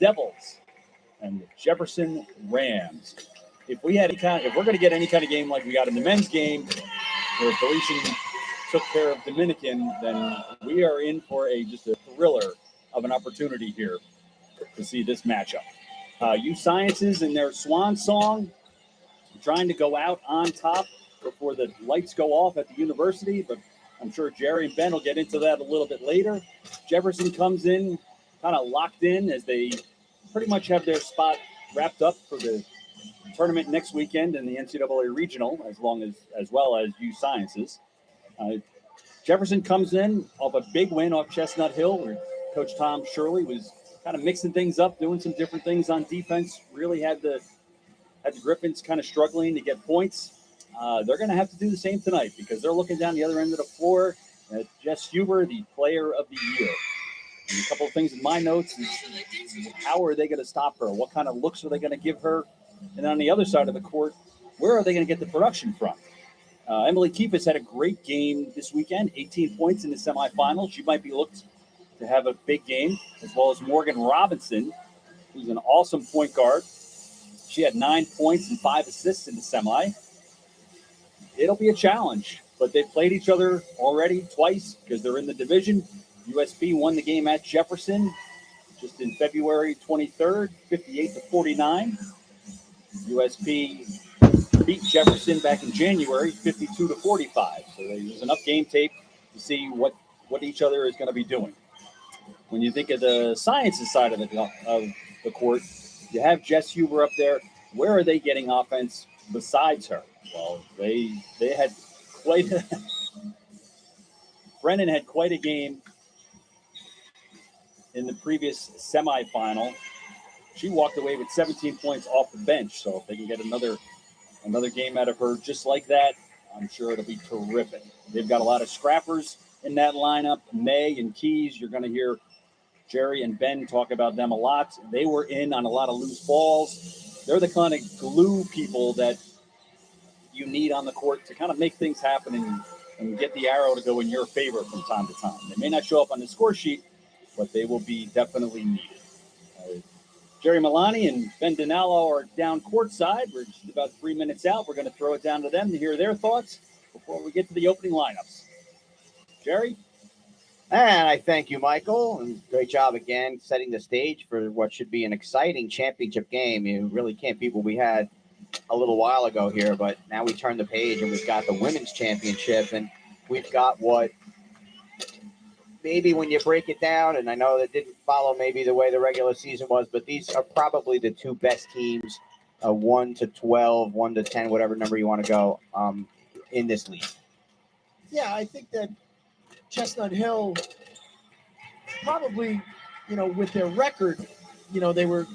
Devils and the Jefferson Rams. If we're going to get any kind of game like we got in the men's game, where Felician took care of Dominican, then we are in for just a thriller of an opportunity here to see this matchup. USciences in their swan song, trying to go out on top before the lights go off at the university, but I'm sure Jerry and Ben will get into that a little bit later. Jefferson comes in kind of locked in as they pretty much have their spot wrapped up for the tournament next weekend in the NCAA regional, as well as USciences. Jefferson comes in off a big win off Chestnut Hill, where Coach Tom Shirley was kind of mixing things up, doing some different things on defense. Really had the Griffins kind of struggling to get points. They're going to have to do the same tonight because they're looking down the other end of the floor at Jess Hubert, the player of the year. And a couple of things in my notes is how are they going to stop her? What kind of looks are they going to give her? And on the other side of the court, where are they going to get the production from? Emily Keefus had a great game this weekend, 18 points in the semifinal. She might be looked to have a big game, as well as Morgan Robinson, who's an awesome point guard. She had 9 points and 5 assists in the semi. It'll be a challenge, but they've played each other already twice because they're in the division. USB won the game at Jefferson just in February 23rd, 58-49. USB beat Jefferson back in January, 52-45. So there's enough game tape to see what each other is going to be doing. When you think of the sciences side of the court, you have Jess Hubert up there. Where are they getting offense besides her? Well, they had quite a Brennan had quite a game in the previous semifinal. She walked away with 17 points off the bench. So if they can get another game out of her just like that, I'm sure it'll be terrific. They've got a lot of scrappers in that lineup. May and Keys, you're going to hear Jerry and Ben talk about them a lot. They were in on a lot of loose balls. They're the kind of glue people that you need on the court to kind of make things happen and get the arrow to go in your favor from time to time. They may not show up on the score sheet, but they will be definitely needed. Jerry Milani and Ben Dinallo are down courtside. We're just about 3 minutes out. We're going to throw it down to them to hear their thoughts before we get to the opening lineups. Jerry? And I thank you, Michael, and great job again setting the stage for what should be an exciting championship game. You really can't beat what we had a little while ago here, but now we turn the page and we've got the women's championship, and we've got what maybe when you break it down, and I know that didn't follow maybe the way the regular season was, but these are probably the two best teams, 1 to 12, 1 to 10, whatever number you want to go, in this league. Yeah, I think that Chestnut Hill probably, with their record, they were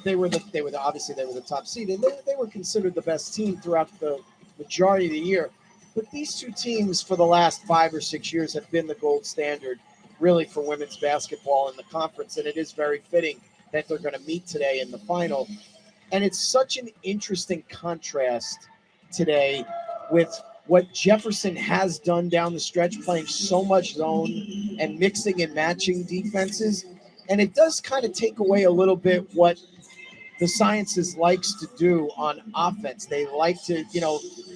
obviously the top seed, and they were considered the best team throughout the majority of the year. But these two teams for the last 5 or 6 years have been the gold standard really for women's basketball in the conference, and it is very fitting that they're going to meet today in the final. And it's such an interesting contrast today with what Jefferson has done down the stretch, playing so much zone and mixing and matching defenses. And it does kind of take away a little bit what the Sciences likes to do on offense. They like to,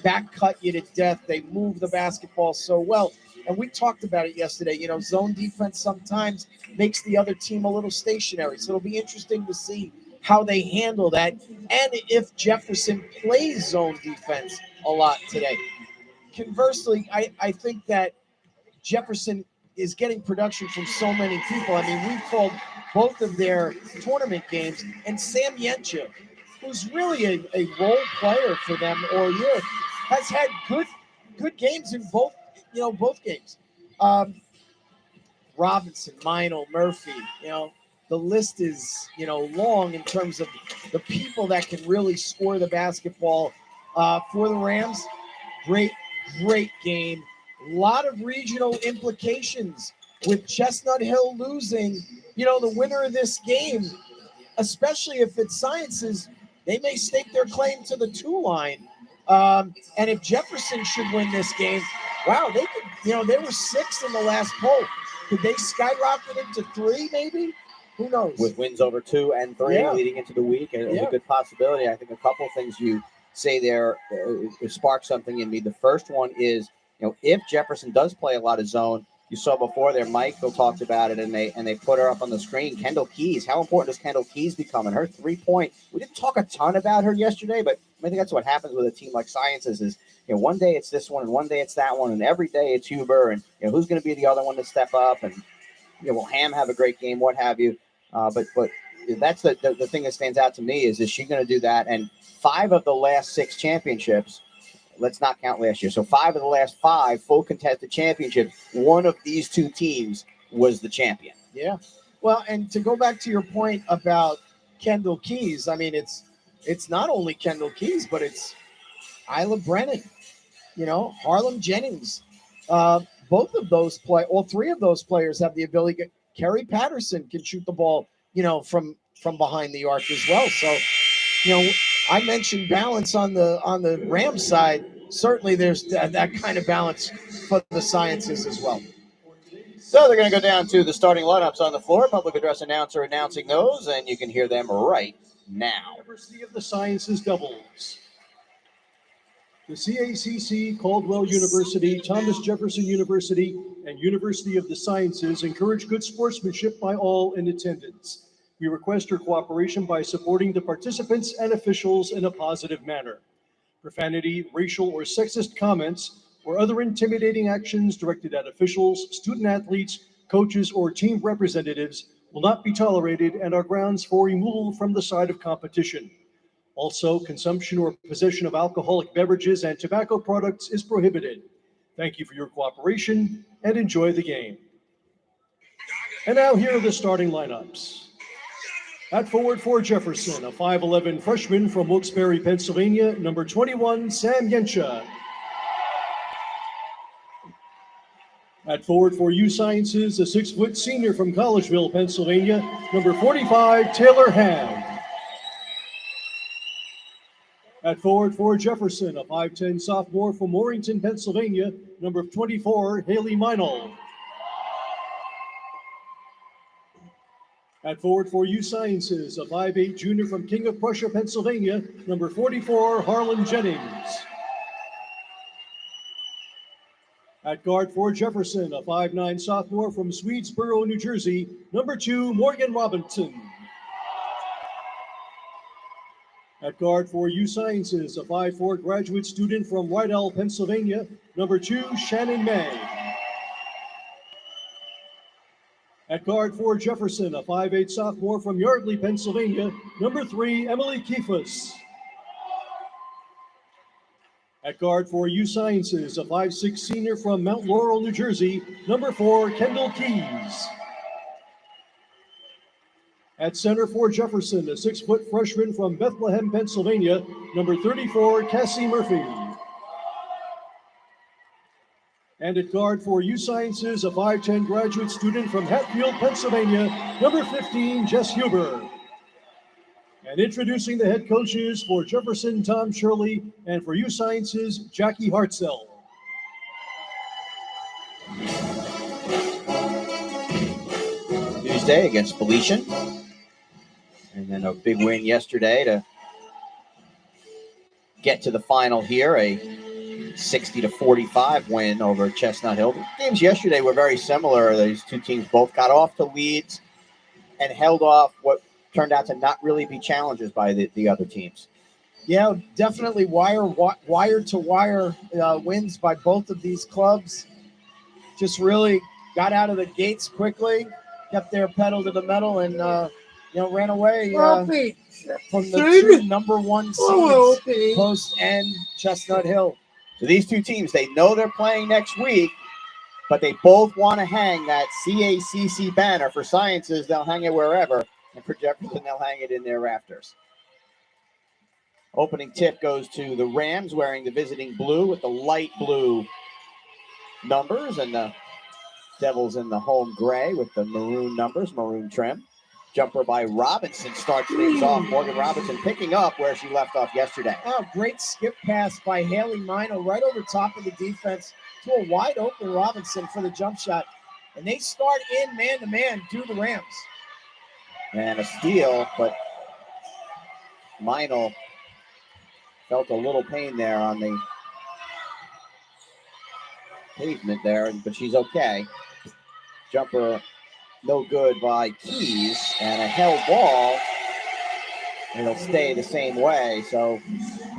back cut you to death. They move the basketball so well. And we talked about it yesterday. Zone defense sometimes makes the other team a little stationary. So it'll be interesting to see how they handle that and if Jefferson plays zone defense a lot today. Conversely, I think that Jefferson is getting production from so many people. I mean, we've called both of their tournament games, and Sam Yencha, who's really a role player for them all year, has had good games in both games. Robinson, Meinl, Murphy, the list is, long in terms of the people that can really score the basketball for the Rams. Great game. A lot of regional implications with Chestnut Hill losing, the winner of this game, especially if it's Sciences, they may stake their claim to the 2 line. And if Jefferson should win this game, wow, they could, they were 6 in the last poll. Could they skyrocket into 3 maybe? Who knows? with wins over 2 and 3 Yeah. leading into the week. It's Yeah. a good possibility. I think a couple things you say there spark something in me. The first one is, if Jefferson does play a lot of zone, you saw before there, Michael talked about it, and they put her up on the screen. Kendall Keys, how important does Kendall Keys become? And her 3-point, we didn't talk a ton about her yesterday, but I think that's what happens with a team like Sciences is, one day it's this one, and one day it's that one, and every day it's Huber, and who's going to be the other one to step up, and will Ham have a great game, what have you? But that's the thing that stands out to me is she going to do that? And 5 of the last 6 championships, let's not count last year. So 5 of the last 5 full contested championships, one of these 2 teams was the champion. Yeah. Well, and to go back to your point about Kendall Keys, I mean, it's not only Kendall Keys, but it's Isla Brennan, Harlem Jennings. Both of those all 3 of those players have the ability. Kerry Patterson can shoot the ball, from behind the arc as well. So, I mentioned balance on the Rams side. Certainly, there's that kind of balance for the Sciences as well. So they're going to go down to the starting lineups on the floor. Public address announcer announcing those, and you can hear them right now. University of the Sciences doubles. The CACC, Caldwell University, Thomas Jefferson University, and University of the Sciences encourage good sportsmanship by all in attendance. We request your cooperation by supporting the participants and officials in a positive manner. Profanity, racial, or sexist comments, or other intimidating actions directed at officials, student-athletes, coaches, or team representatives will not be tolerated and are grounds for removal from the side of competition. Also, consumption or possession of alcoholic beverages and tobacco products is prohibited. Thank you for your cooperation and enjoy the game. And now here are the starting lineups. At forward for Jefferson, a 5'11" freshman from Wilkes-Barre, Pennsylvania, number 21, Sam Yensha. At forward for USciences, a 6-foot senior from Collegeville, Pennsylvania, number 45, Taylor Ham. At forward for Jefferson, a 5'10" sophomore from Warrington, Pennsylvania, number 24, Haley Meinel. At forward for USciences, a 5'8" junior from King of Prussia, Pennsylvania, number 44, Harlan Jennings. At guard for Jefferson, a 5'9" sophomore from Swedesboro, New Jersey, number 2, Morgan Robinson. At guard for USciences, a 5'4" graduate student from Rydell, Pennsylvania, number 2, Shannon May. At guard for Jefferson, a 5'8" sophomore from Yardley, Pennsylvania, number 3, Emily Kiefus. At guard for USciences, a 5'6" senior from Mount Laurel, New Jersey, number 4, Kendall Keys. At center for Jefferson, a 6-foot freshman from Bethlehem, Pennsylvania, number 34, Cassie Murphy. And at guard for USciences, a 5'10" graduate student from Hatfield, Pennsylvania, number 15, Jess Hubert. And introducing the head coaches for Jefferson, Tom Shirley, and for USciences, Jackie Hartzell. Tuesday against Felician. And then a big win yesterday to get to the final here, a 60-45 win over Chestnut Hill. The games yesterday were very similar. These 2 teams both got off to leads and held off what turned out to not really be challenges by the other teams. Yeah, definitely wire-to-wire wins by both of these clubs. Just really got out of the gates quickly, kept their pedal to the metal, and ran away from the 2 number 1 seeds, Post and Chestnut Hill. So these 2 teams, they know they're playing next week, but they both want to hang that CACC banner. For Sciences, they'll hang it wherever, and for Jefferson, they'll hang it in their rafters. Opening tip goes to the Rams, wearing the visiting blue with the light blue numbers, and the Devils in the home gray with the maroon numbers, maroon trim. Jumper by Robinson starts things off. Morgan Robinson picking up where she left off yesterday. Oh, great skip pass by Haley Meinel right over top of the defense to a wide open Robinson for the jump shot. And they start in man-to-man to the Rams. And a steal, but Meinl felt a little pain there on the pavement there, but she's okay. Jumper no good by Keys, and a held ball. It'll stay the same way. So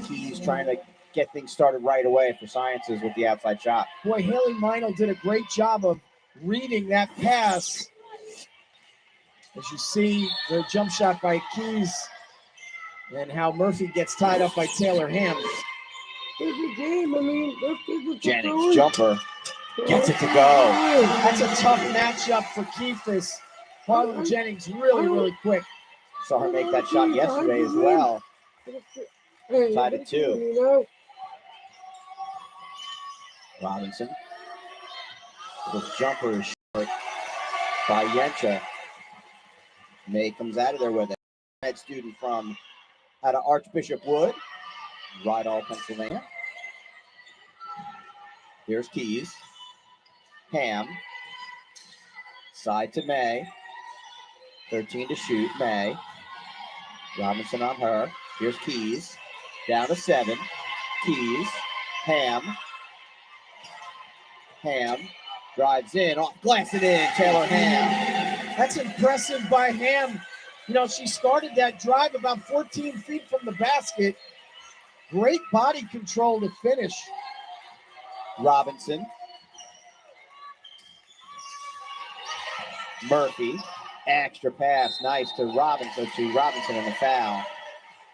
Keys trying to get things started right away for Sciences with the outside shot. Boy, Haley Meinl did a great job of reading that pass. As you see, the jump shot by Keys and how Murphy gets tied up by Taylor Ham. Jennings jumper gets it to go. That's a tough matchup for Keith's. Harlan Jennings really quick. Saw her make that shot yesterday as well. Tied at 2. Robinson. The jumper is short by Yencha. May comes out of there with it. Head student from out of Archbishop Wood, Rydal, Pennsylvania. Here's Keys. Ham. Side to May. 13 to shoot. May. Robinson on her. Here's Keys. Down to 7. Keys. Ham. Ham. Drives in. Off glass it in. Taylor Ham. That's impressive by Ham. You know, she started that drive about 14 feet from the basket. Great body control to finish. Robinson. Murphy. Extra pass. Nice to Robinson and the foul.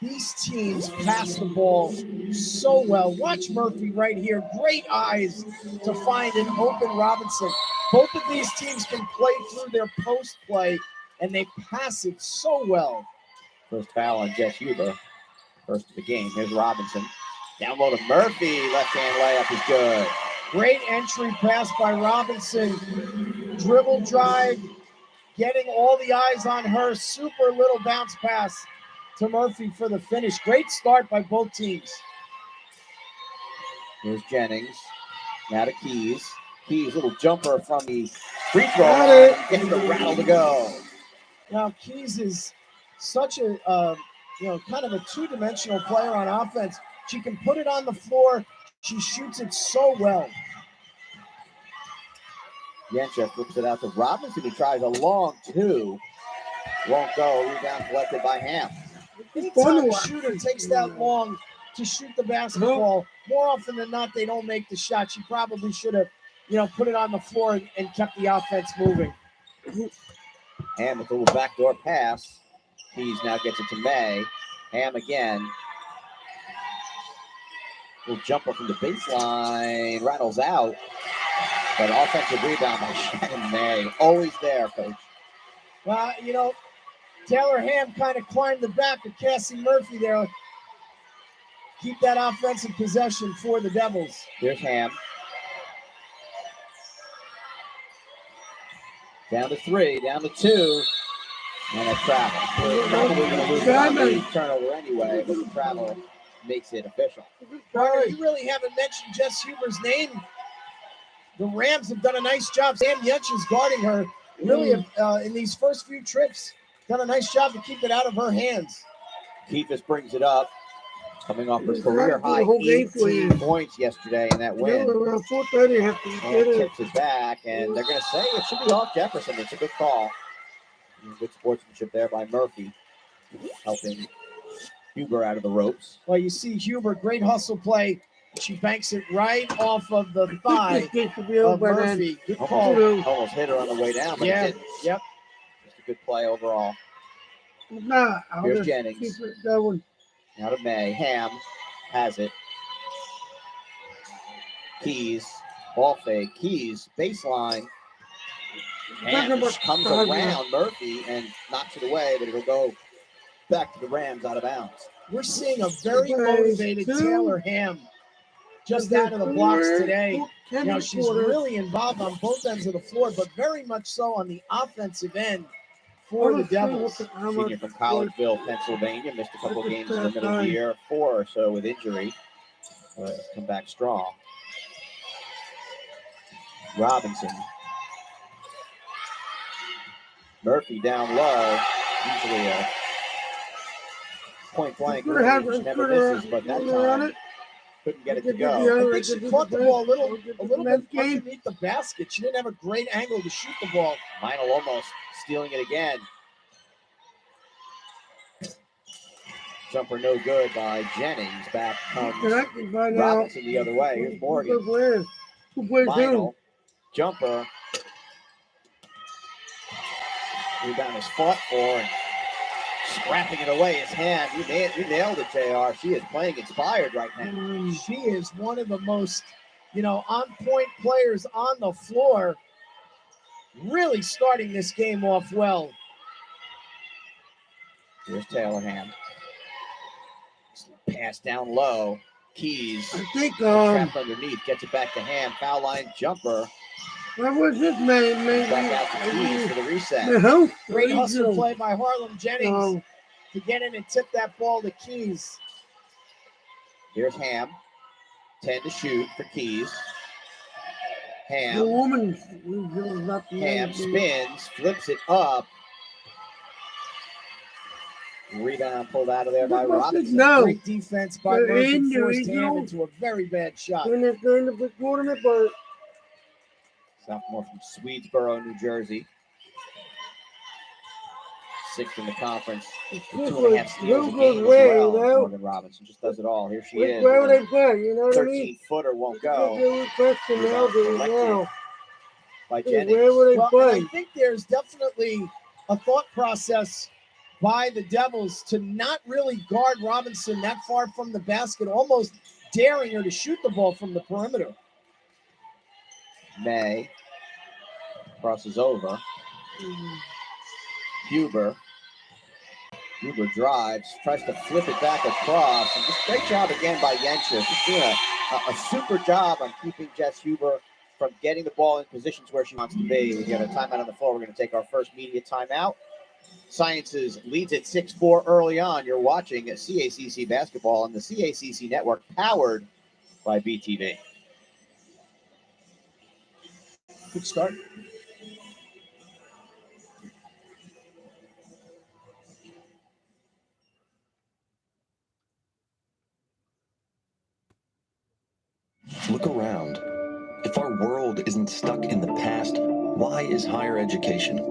These teams pass the ball so well. Watch Murphy right here. Great eyes to find an open Robinson. Both of these teams can play through their post play, and they pass it so well. First foul on Jess Hubert. First of the game. Here's Robinson. Down low to Murphy. Left-hand layup is good. Great entry pass by Robinson. Dribble drive. Getting all the eyes on her. Super little bounce pass to Murphy for the finish. Great start by both teams. Here's Jennings. Now to Keys. Keys, little jumper from the free throw line. Getting the rattle to go. Now, Keys is such a, kind of a two-dimensional player on offense. She can put it on the floor. She shoots it so well. Yencha flips it out to Robinson. He tries a long 2. Won't go. Rebound collected by Ham. Anytime a shooter takes that long to shoot the basketball, more often than not, they don't make the shot. She probably should have, put it on the floor and kept the offense moving. Ham with a little backdoor pass. Keys now gets it to May. Ham again. Little jumper from the baseline. Rattles out. But offensive rebound by Shannon May. Always there, Coach. Well, Taylor Ham kind of climbed the back of Cassie Murphy there. Keep that offensive possession for the Devils. Here's Ham. Down to 3, down to 2. And a travel. They're probably going to lose the turnover anyway, but the travel makes it official. Carter, you really haven't mentioned Jess Hubert's name. The Rams have done a nice job. Sam Yench is guarding her. Really, in these first few trips, done a nice job to keep it out of her hands. Keithis brings it up, coming off her career high 18 points yesterday in that win. Around 4:30, have to And tips it back, and they're going to say it should be off Jefferson. It's a good call. Good sportsmanship there by Murphy, helping Hubert out of the ropes. Well, you see Hubert, great hustle play. She banks it right off of the thigh of Murphy. Good call. Almost hit her on the way down, but it didn't. Yep. Just a good play overall. Nah, Here's Jennings. That one. Now to May. Ham has it. Keys. Ball fake. Keys. Baseline. Ham just comes around Murphy and knocks it away, but it'll go back to the Rams out of bounds. We're seeing a very motivated Taylor Ham just out of the blocks today. She's really involved on both ends of the floor, but very much so on the offensive end for the Devils. Senior from Collegeville, Pennsylvania, missed a couple of games in the middle of the year, 4 or so with injury. Come back strong. Robinson. Murphy down low. Usually a point blank Could have range, never misses, but that time couldn't get it to go. I think she caught the ball a little bit underneath the basket. She didn't have a great angle to shoot the ball. Meinl almost stealing it again. Jumper no good by Jennings. Back comes Robinson the other way. Here's Morgan. Meinl. Jumper. Rebound is fought for and scrapping it away. His hand. You nailed it, JR. She is playing inspired right now. She is one of the most, on-point players on the floor. Really starting this game off well. Here's Taylor Ham. Pass down low. Keys. I think trapped underneath. Gets it back to Ham. Foul line jumper. What was his name? Back out to Keys for the reset. Great hustle play by Harlem Jennings to get in and tip that ball to Keys. Here's Ham. 10 to shoot for Keys. Ham. The woman. Ham spins, flips it up. Rebound pulled out of there by Robinson. No. Great defense by Murphy, forced Ham into a very bad shot. Sophomore from Swedesboro, New Jersey. 6th in the conference. 2.5 steals a game as well. Morgan Robinson just does it all. Here she is. Where would they play? You know what I mean? 13-footer won't go. By Jennings. Where would they play? I think there's definitely a thought process by the Devils to not really guard Robinson that far from the basket, almost daring her to shoot the ball from the perimeter. May crosses over. Hubert drives, tries to flip it back across, and just great job again by Yencha. Just doing a super job on keeping Jess Hubert from getting the ball in positions where she wants to be. We got a timeout on the floor. We're going to take our first media timeout. Sciences leads at 6-4 early on. You're watching CACC basketball on the CACC network, powered by BTV. Good start. Look around. If our world isn't stuck in the past, why is higher education?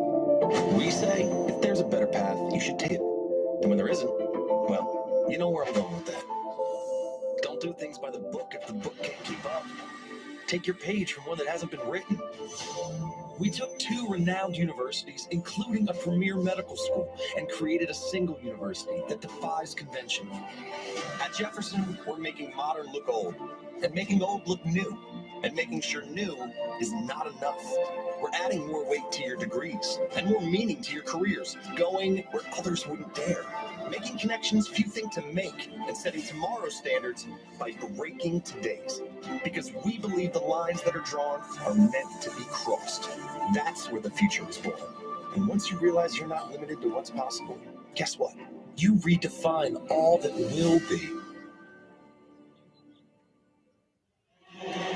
We say, if there's a better path, you should take it. And when there isn't, well, you know where I'm going with that. Don't do things by the book if the book can't keep up. Take your page from one that hasn't been written. We took 2 renowned universities, including a premier medical school, and created a single university that defies convention. At Jefferson, we're making modern look old, and making old look new, and making sure new is not enough. We're adding more weight to your degrees, and more meaning to your careers, going where others wouldn't dare. Making connections few think to make, and setting tomorrow's standards by breaking today's. Because we believe the lines that are drawn are meant to be crossed. That's where the future is born. And once you realize you're not limited to what's possible, guess what? You redefine all that will be.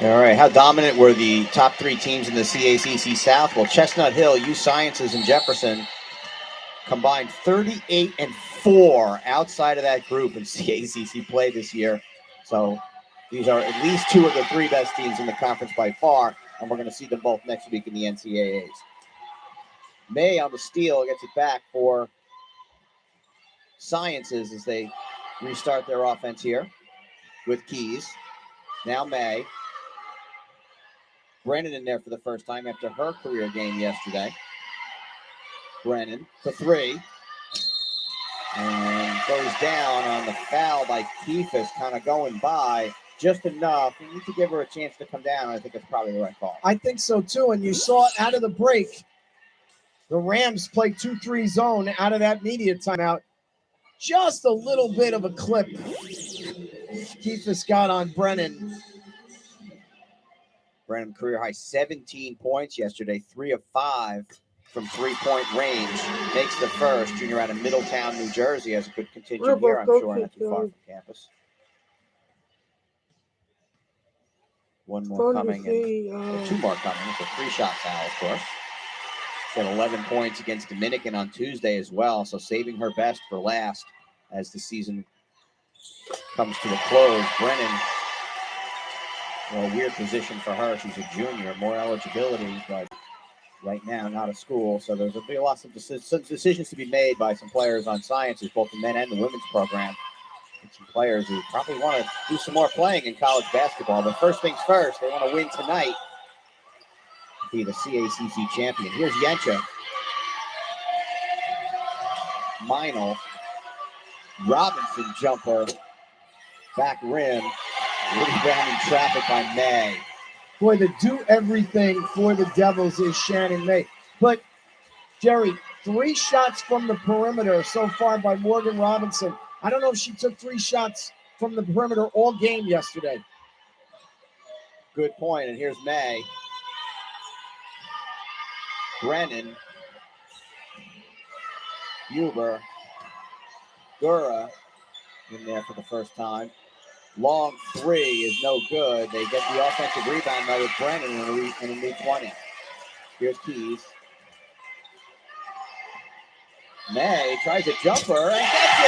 All right, how dominant were the top 3 teams in the CACC South? Well, Chestnut Hill, USciences, and Jefferson combined 38-4 outside of that group in CACC play this year. So these are at least 2 of the 3 best teams in the conference by far, and we're going to see them both next week in the NCAAs. May on the steal gets it back for Sciences as they restart their offense here with Keys. Now May. Brennan in there for the first time after her career game yesterday. Brennan for 3. And goes down on the foul by Keefus, kind of going by just enough. You need to give her a chance to come down. I think it's probably the right call. I think so too. And you saw out of the break, the Rams played 2-3 zone out of that media timeout. Just a little bit of a clip Keefus got on Brennan. Brennan career high 17 points yesterday, 3 of 5 from 3-point range. Makes the first. Junior out of Middletown, New Jersey, has a good contingent here, I'm sure, not too far from campus. One more coming, and 2 more coming. It's a 3-shot foul, of course. She had 11 points against Dominican on Tuesday as well, so saving her best for last as the season comes to a close. Brennan, a weird position for her. She's a junior, more eligibility, but right now not a school. So there's a big lots of decisions to be made by some players on Sciences, both the men and the women's program. And some players who probably want to do some more playing in college basketball. But first things first, they want to win tonight to be the CACC champion. Here's Yencha. Meinl. Robinson jumper. Back rim. Rebound in traffic by May. Boy, the do everything for the Devils is Shannon May. But, Jerry, 3 shots from the perimeter so far by Morgan Robinson. I don't know if she took 3 shots from the perimeter all game yesterday. Good point. And here's May. Brennan. Huber. Gura in there for the first time. Long 3 is no good. They get the offensive rebound though with Brennan in a new 20. Here's Keys. May tries a jumper and gets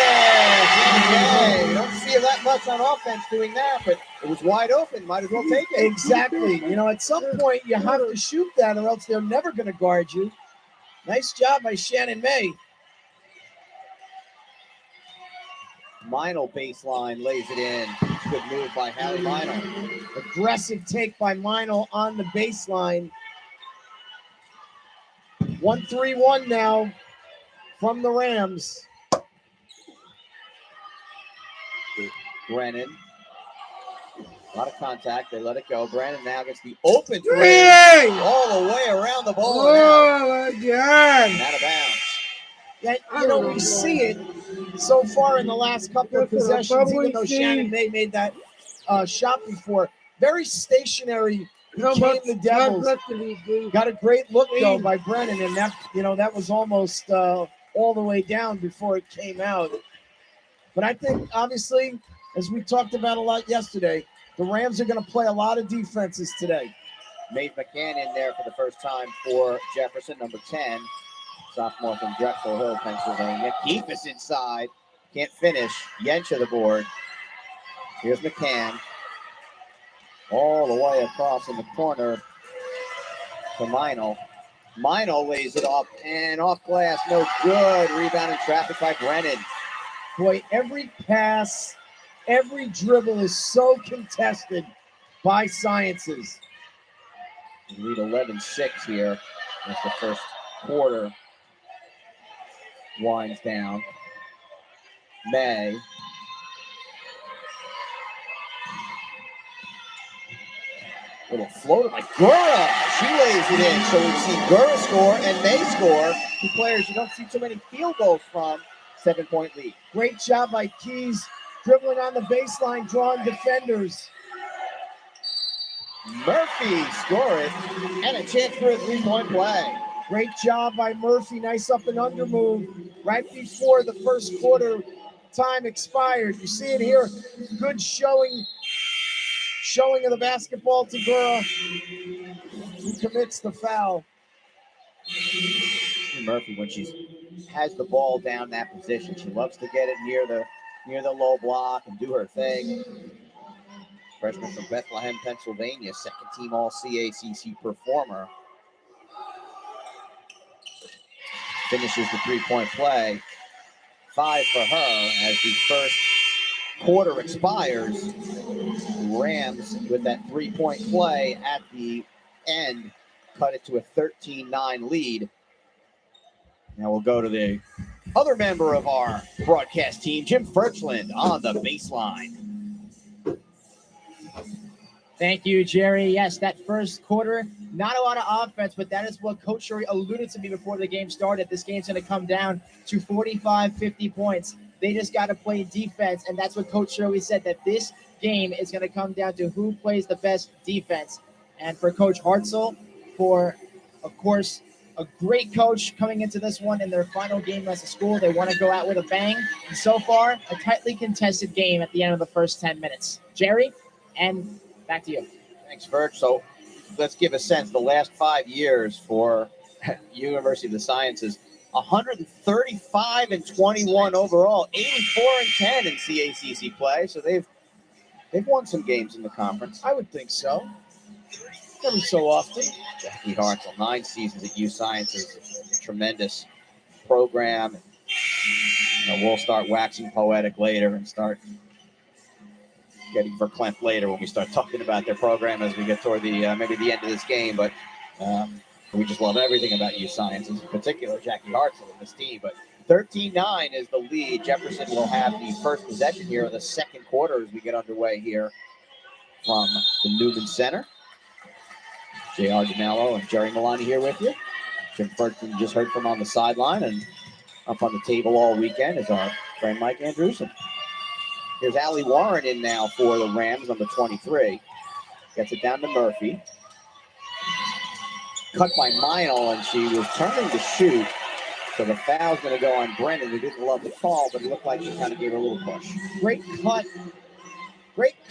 it! You don't see that much on offense doing that, but it was wide open. Might as well take it. Exactly. You know, at some point you have to shoot that or else they're never going to guard you. Nice job by Shannon May. Meinl baseline lays it in. Good move by Hallie Meinl. Aggressive take by Meinl on the baseline. 1-3-1 now from the Rams. Brennan. A lot of contact. They let it go. Brennan now gets the open 3 all the way around the ball. Oh my God! And out of bounds. Yeah, you know, we see it so far in the last couple of possessions, even though Shannon May made that shot before. Very stationary became the Devils. Got a great look, though, by Brennan, and that, you know, that was almost all the way down before it came out. But I think, obviously, as we talked about a lot yesterday, the Rams are going to play a lot of defenses today. Maeve McCann in there for the first time for Jefferson, number 10. Sophomore from Drexel Hill, Pennsylvania. Keefus inside. Can't finish. Yencha the board. Here's McCann. All the way across in the corner to Meinl. Meinl lays it off and off glass. No good. Rebound in traffic by Brennan. Boy, every pass, every dribble is so contested by Sciences. We lead 11-6 here as the first quarter winds down. May. Little floater by Gura. She lays it in. So we've seen Gura score and May score. 2 players you don't see too many field goals from. 7-point lead. Great job by Keys, dribbling on the baseline, drawing defenders. Murphy score it, and a chance for a 3-point play. Great job by Murphy. Nice up and under move right before the first quarter time expired. You see it here. Good showing of the basketball to Gura, who commits the foul. Murphy, when she has the ball down that position, she loves to get it near the low block and do her thing. Freshman from Bethlehem, Pennsylvania, second team All-CACC performer. Finishes the 3-point play. 5 for her as the first quarter expires. Rams, with that 3-point play at the end, cut it to a 13-9 lead. Now we'll go to the other member of our broadcast team, Jim Furchland, on the baseline. Thank you, Jerry. Yes, that first quarter, not a lot of offense, but that is what Coach Shuri alluded to me before the game started. This game's going to come down to 45, 50 points. They just got to play defense, and that's what Coach Shuri said, that this game is going to come down to who plays the best defense. And for Coach Hartzell, for, of course, a great coach coming into this one in their final game as a school. They want to go out with a bang. And so far, a tightly contested game at the end of the first 10 minutes. Jerry, and back to you. Thanks, Virg. So let's give a sense. The last 5 years for University of the Sciences, 135-21 overall, 84-10 in CACC play. So they've won some games in the conference. I would think so. Every so often. Jackie Hartzell, 9 seasons at USciences, tremendous program. We'll start waxing poetic later and start getting verklempt later when we start talking about their program as we get toward the maybe the end of this game. But we just love everything about USciences, in particular Jackie Hartzell and this team. But 13-9 is the lead. Jefferson will have the first possession here in the second quarter as we get underway here from the Newman Center. J.R. DeMello and Jerry Milani here with you. Jim Ferguson just heard from on the sideline, and up on the table all weekend is our friend Mike Andrewson. Here's Allie Warren in now for the Rams, number 23. Gets it down to Murphy. Cut by Meinl, and she was turning to shoot. So the foul's going to go on Brennan, who didn't love the call, but it looked like she kind of gave her a little push. Great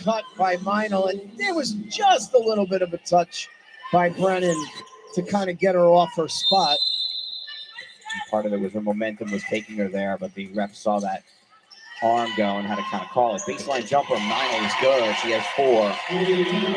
cut by Meinl, and there was just a little bit of a touch by Brennan to kind of get her off her spot. Part of it was her momentum was taking her there, but the ref saw that arm go and had to kind of call it. Baseline jumper, Meinl is good. She has 4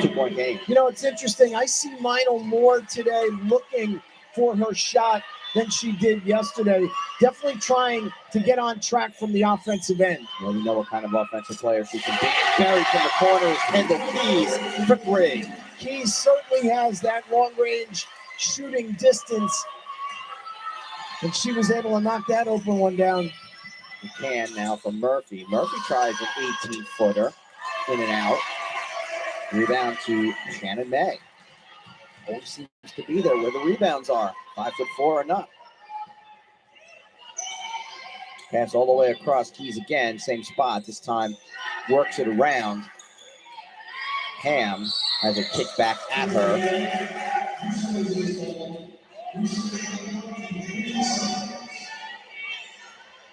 2-point game. You know, it's interesting. I see Meinl more today looking for her shot than she did yesterday. Definitely trying to get on track from the offensive end. Well, we know what kind of offensive player she can be. Carried from the corners, Kendall Keys for 3. Keys certainly has that long-range shooting distance, and she was able to knock that open one down. McCann now for Murphy. Murphy tries an 18-footer in and out. Rebound to Shannon May. Always seems to be there where the rebounds are. 5'4" or not. Pass all the way across. Keys again, same spot. This time works it around. Ham has a kick back at her.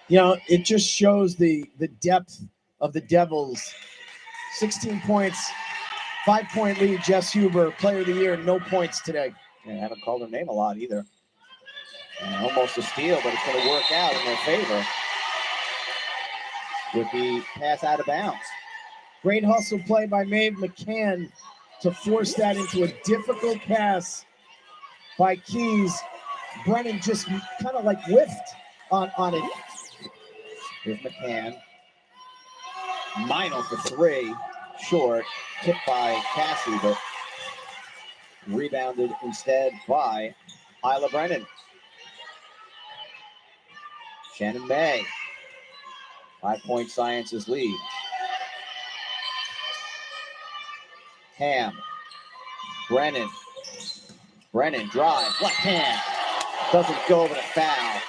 You know, it just shows the depth of the Devils. 16 points, 5-point lead. Jess Hubert, player of the year, no points today. Yeah, I haven't called her name a lot either. And almost a steal, but it's going to work out in their favor with the pass out of bounds. Great hustle play by Maeve McCann to force that into a difficult pass by Keys. Brennan just kind of like whiffed on it. Here's McCann. Meinl for 3. Short. Tipped by Cassie, but rebounded instead by Isla Brennan. Shannon May. 5-point Sciences lead. Ham. Brennan. Brennan drives. Left hand. Doesn't go, but a foul.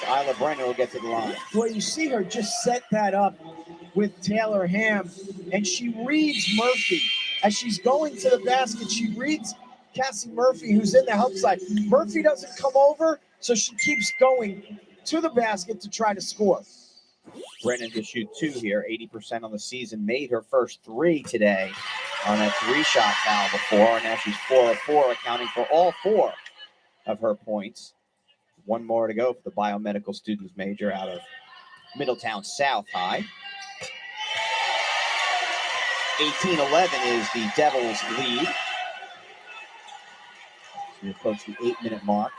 Isla Brennan will get to the line. Boy, you see her just set that up with Taylor Ham, and she reads Murphy. As she's going to the basket, she reads Cassie Murphy, who's in the help side. Murphy doesn't come over, so she keeps going to the basket to try to score. Brennan to shoot 2 here, 80% on the season. Made her first 3 today on a 3-shot foul before. Now she's 4 of 4, accounting for all 4 of her points. 1 more to go for the biomedical students major out of Middletown South High. 18-11 is the Devils' lead. So we approach the 8-minute mark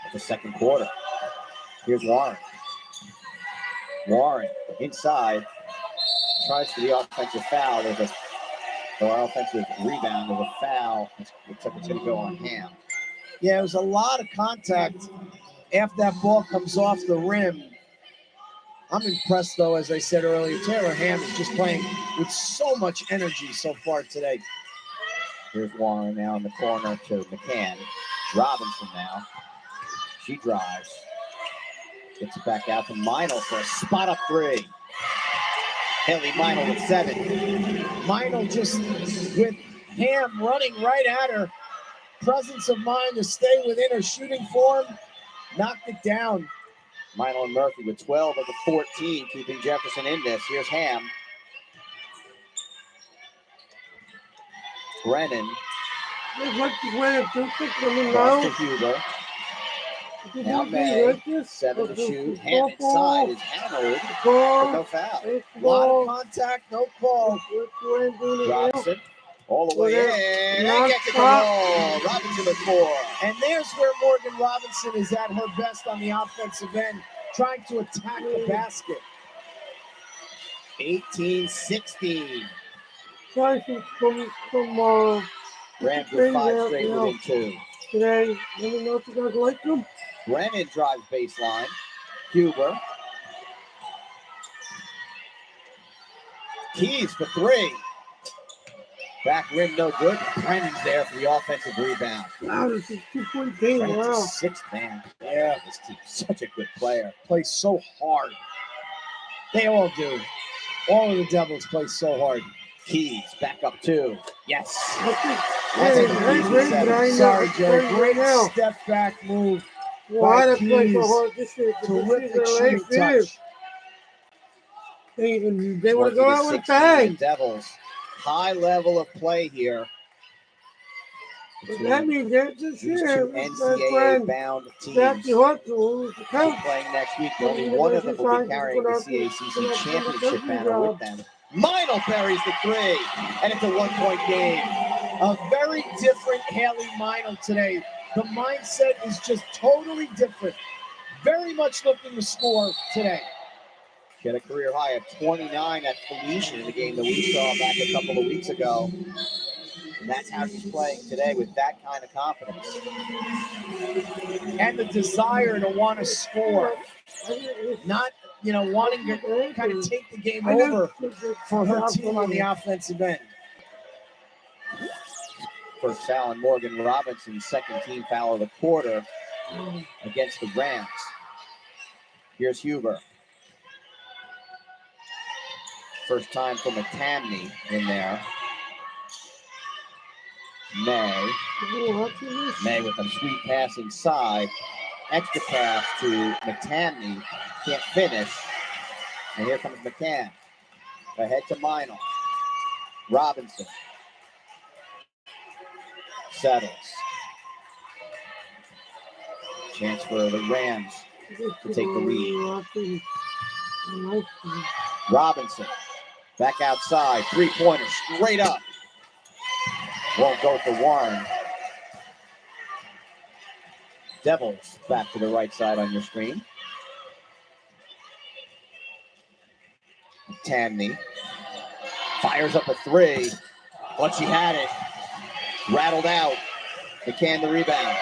of the second quarter. Here's Warren. Warren inside tries for the offensive foul. There's an offensive rebound. There's a foul. Looks like it's going to go on Ham. Yeah, it was a lot of contact after that ball comes off the rim. I'm impressed, though, as I said earlier. Taylor Ham is just playing with so much energy so far today. Here's Warren now in the corner to McCann. Robinson now. She drives. Gets it back out to Meinl for a spot-up 3. Haley Meinl with 7. Meinl just with Ham running right at her. Presence of mind to stay within her shooting form. Knocked it down. Meinl and Murphy with 12 of the 14, keeping Jefferson in this. Here's Ham. Brennan. Lost to Huber. Now May, 7 to shoot. Hand inside is hammered, but no foul. A lot of contact, no call. Robinson all the way in and gets it to roll. Robinson with 4. And there's where Morgan Robinson is at her best on the offensive end, trying to attack the basket. 18-16. Try from Rams with 5 straight within 2. today. Let me know if you guys like them. Brennan drives baseline. Huber. Keys for 3. Back rim, no good. Brennan's there for the offensive rebound. Wow, this is 2-point game. Brennan's Wow. a 6th man. Yeah, this team's such a good player. Plays so hard. They all do. All of the Devils play so hard. Keys back up 2. Yes. That's Hey, sorry, Jerry. Great step back move. Why by they play so Keys. hard this year? Terrific This shooting is their last touch. year. They want to go out with a 14-16 bang. Devils. High level of play here. But that means that this These year, two my NCAA friend bound teams Jackie Hudson, who's the will coach, be playing next week. Only one of them will be carrying the CACC championship banner with them. Meinl buries the 3, and it's a 1-point game. A very different Haley Meinl today. The mindset is just totally different. Very much looking to score today. She had a career high of 29 at Felician in the game that we saw back a couple of weeks ago. And that's how she's playing today, with that kind of confidence. And the desire to want to score. Not, wanting to kind of take the game over for her team on the offensive end. First foul on Morgan Robinson, second team foul of the quarter against the Rams. Here's Huber. First time for McTamney in there. May with a sweet pass inside. Extra pass to McTamney. Can't finish. And here comes McCann. Ahead to Meinl. Robinson. Settles. Chance for the Rams to take the lead. Robinson. Back outside. 3-pointer straight up. Won't go for Warren. Devils back to the right side on your screen. Tamney fires up a 3, but she had it. Rattled out. McCann the rebound.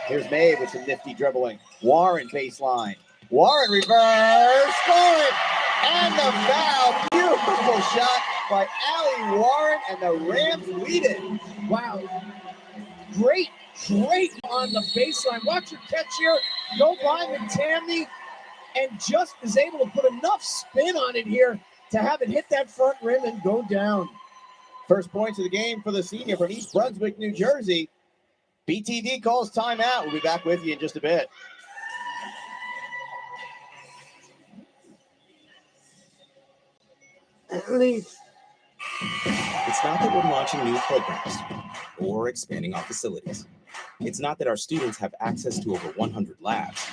Here's May with some nifty dribbling. Warren baseline. Warren reverse. Score it! And the foul. Beautiful shot by Allie Warren, and the Rams lead it. Wow. Great on the baseline. Watch her catch here. Go by McTamney, and just is able to put enough spin on it here to have it hit that front rim and go down. First points of the game for the senior from East Brunswick, New Jersey. BTD calls timeout. We'll be back with you in just a bit. At least. It's not that we're launching new programs or expanding our facilities. It's not that our students have access to over 100 labs,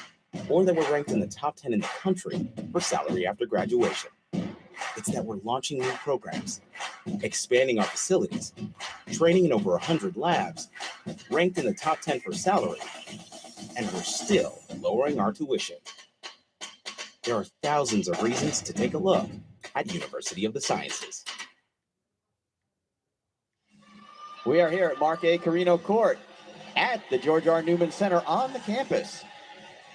or that we're ranked in the top 10 in the country for salary after graduation. It's that we're launching new programs, expanding our facilities, training in over 100 labs, ranked in the top 10 for salary, and we're still lowering our tuition. There are thousands of reasons to take a look at University of the Sciences. We are here at Mark A. Carino Court at the George R. Newman Center on the campus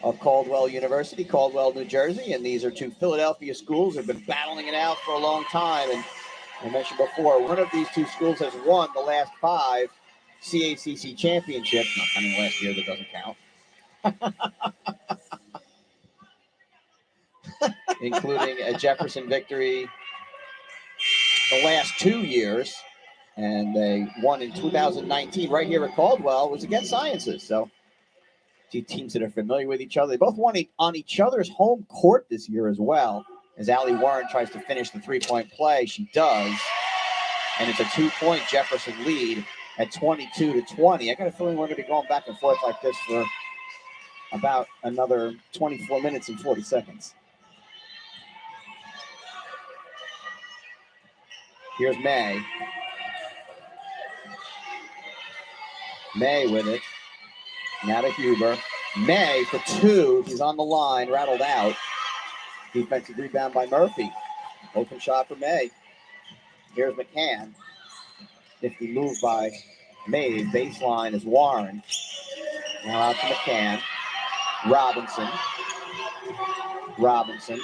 of Caldwell University, Caldwell, New Jersey. And these are two Philadelphia schools that have been battling it out for a long time. And I mentioned before, one of these two schools has won the last 5 CACC championships. Not coming last year, that doesn't count. Including a Jefferson victory the last 2 years. And they won in 2019 right here at Caldwell. It was against Sciences. So two teams that are familiar with each other. They both won on each other's home court this year as well. As Allie Warren tries to finish the 3-point play, she does. And it's a 2-point Jefferson lead at 22-20. I got a feeling we're going to be going back and forth like this for about another 24 minutes and 40 seconds. Here's May. May with it. Now to Huber. May for two. He's on the line, rattled out. Defensive rebound by Murphy. Open shot for May. Here's McCann. Nifty move by May. Baseline is Warren. Now out to McCann. Robinson. Robinson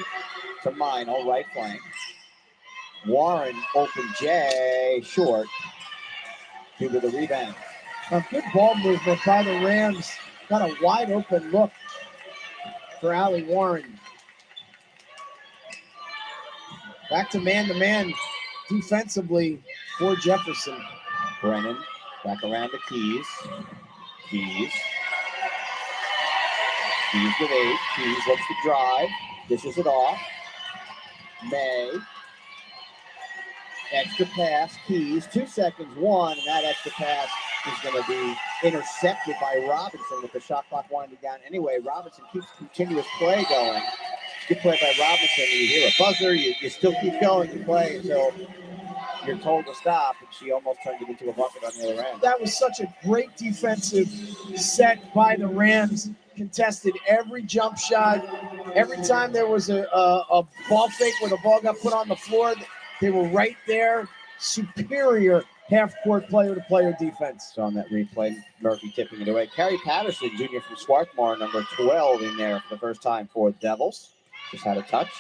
to Mino, right flank. Warren, open J, short. Huber the rebound. A good ball movement by the Rams. Got a wide open look for Allie Warren. Back to man defensively for Jefferson. Brennan back around to Keys. Keys with 8. Keys looks to drive. Dishes it off. May. Extra pass. Keys. 2 seconds. 1. And that extra pass is going to be intercepted by Robinson with the shot clock winding down. Anyway, Robinson keeps continuous play going. Good play by Robinson. You hear a buzzer. You still keep going. You play until you're told to stop. And she almost turned it into a bucket on the other end. That was such a great defensive set by the Rams. Contested every jump shot. Every time there was a ball fake where the ball got put on the floor, they were right there. Superior half-court player-to-player defense. So on that replay, Murphy tipping it away. Carrie Patterson, junior from Swarthmore, number 12 in there for the first time for the Devils. Just had a touch.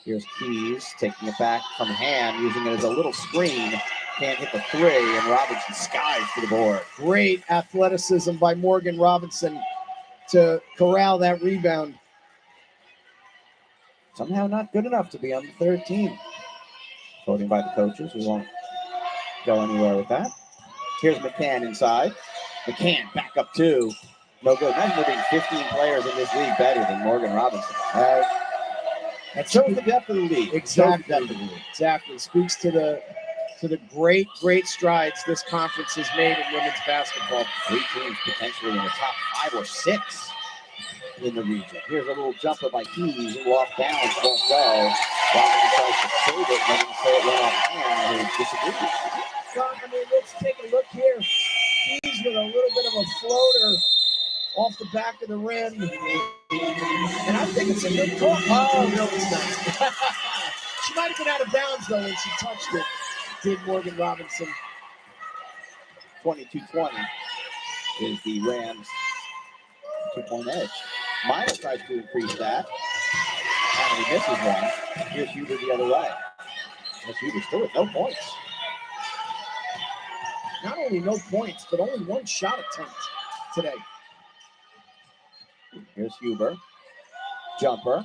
Here's Keys taking it back from Ham, using it as a little screen. Can't hit the 3, and Robinson skies for the board. Great athleticism by Morgan Robinson to corral that rebound. Somehow not good enough to be on the third team. Voting by the coaches. We won't go anywhere with that. Here's McCann inside. McCann back up 2. No good. Imagine there being 15 players in this league better than Morgan Robinson. That shows the depth of the league. Exactly. Speaks to the great strides this conference has made in women's basketball. 3 teams potentially in the top 5 or 6 in the region. Here's a little jumper by Keys, who off balance, won't go. Robinson tries to save it, and they're going to say it went off hand, and disagree. Well, I mean, let's take a look here. Keys with a little bit of a floater off the back of the rim. And I think it's a good call. Oh, no, it's not. She might have been out of bounds, though, when she touched it. Did Morgan Robinson. 22-20 is the Rams' 2-point edge. Miles tries to increase that. And he misses one. Here's Huber the other way. That's Huber still with no points. Not only no points, but only 1 shot attempt today. Here's Huber. Jumper.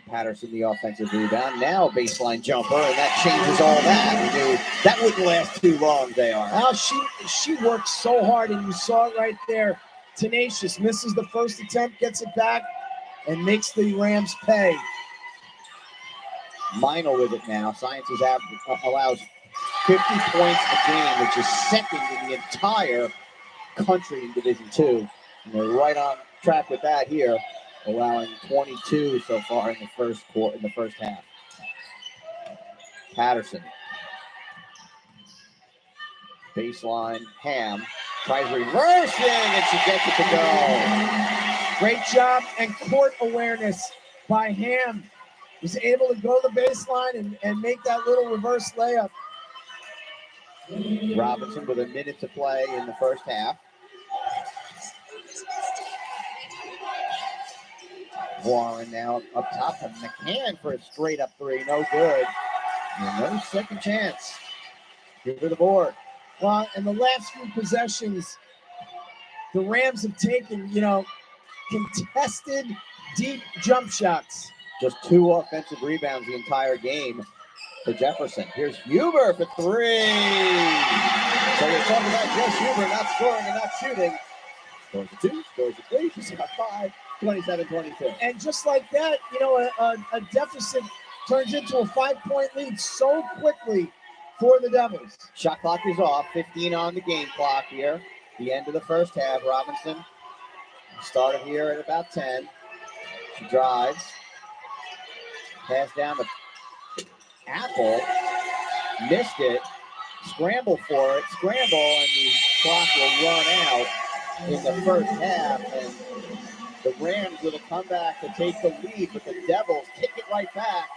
Patterson, the offensive rebound. Now baseline jumper, and that changes all that. We knew that wouldn't last too long, they are. Now she worked so hard, and you saw it right there. Tenacious, misses the first attempt, gets it back, and makes the Rams pay. Mino with it now. Sciences allows 50 points a game, which is second in the entire country in Division II. And they're right on track with that here, allowing 22 so far in the first half. Patterson. Baseline, Ham. Tries reversing, and she gets it to go. Great job and court awareness by Ham. Was able to go the baseline and make that little reverse layup. Robinson with a minute to play in the first half. Warren now up top of McCann for a straight up 3. No good. And no second chance. Give her the board. Well, in the last few possessions, the Rams have taken, contested deep jump shots. Just 2 offensive rebounds the entire game for Jefferson. Here's Huber for 3. So you're talking about Jess Hubert not scoring and not shooting. Scores a 2, scores a 3, she's got 5, 27-22. And just like that, a deficit turns into a 5-point lead so quickly for the Devils. Shot clock is off, 15 on the game clock here. The end of the first half, Robinson started here at about 10. She drives. Pass down to Apple. Missed it. Scramble for it. Scramble, and the clock will run out in the first half. And the Rams with a comeback to take the lead, but the Devils kick it right back.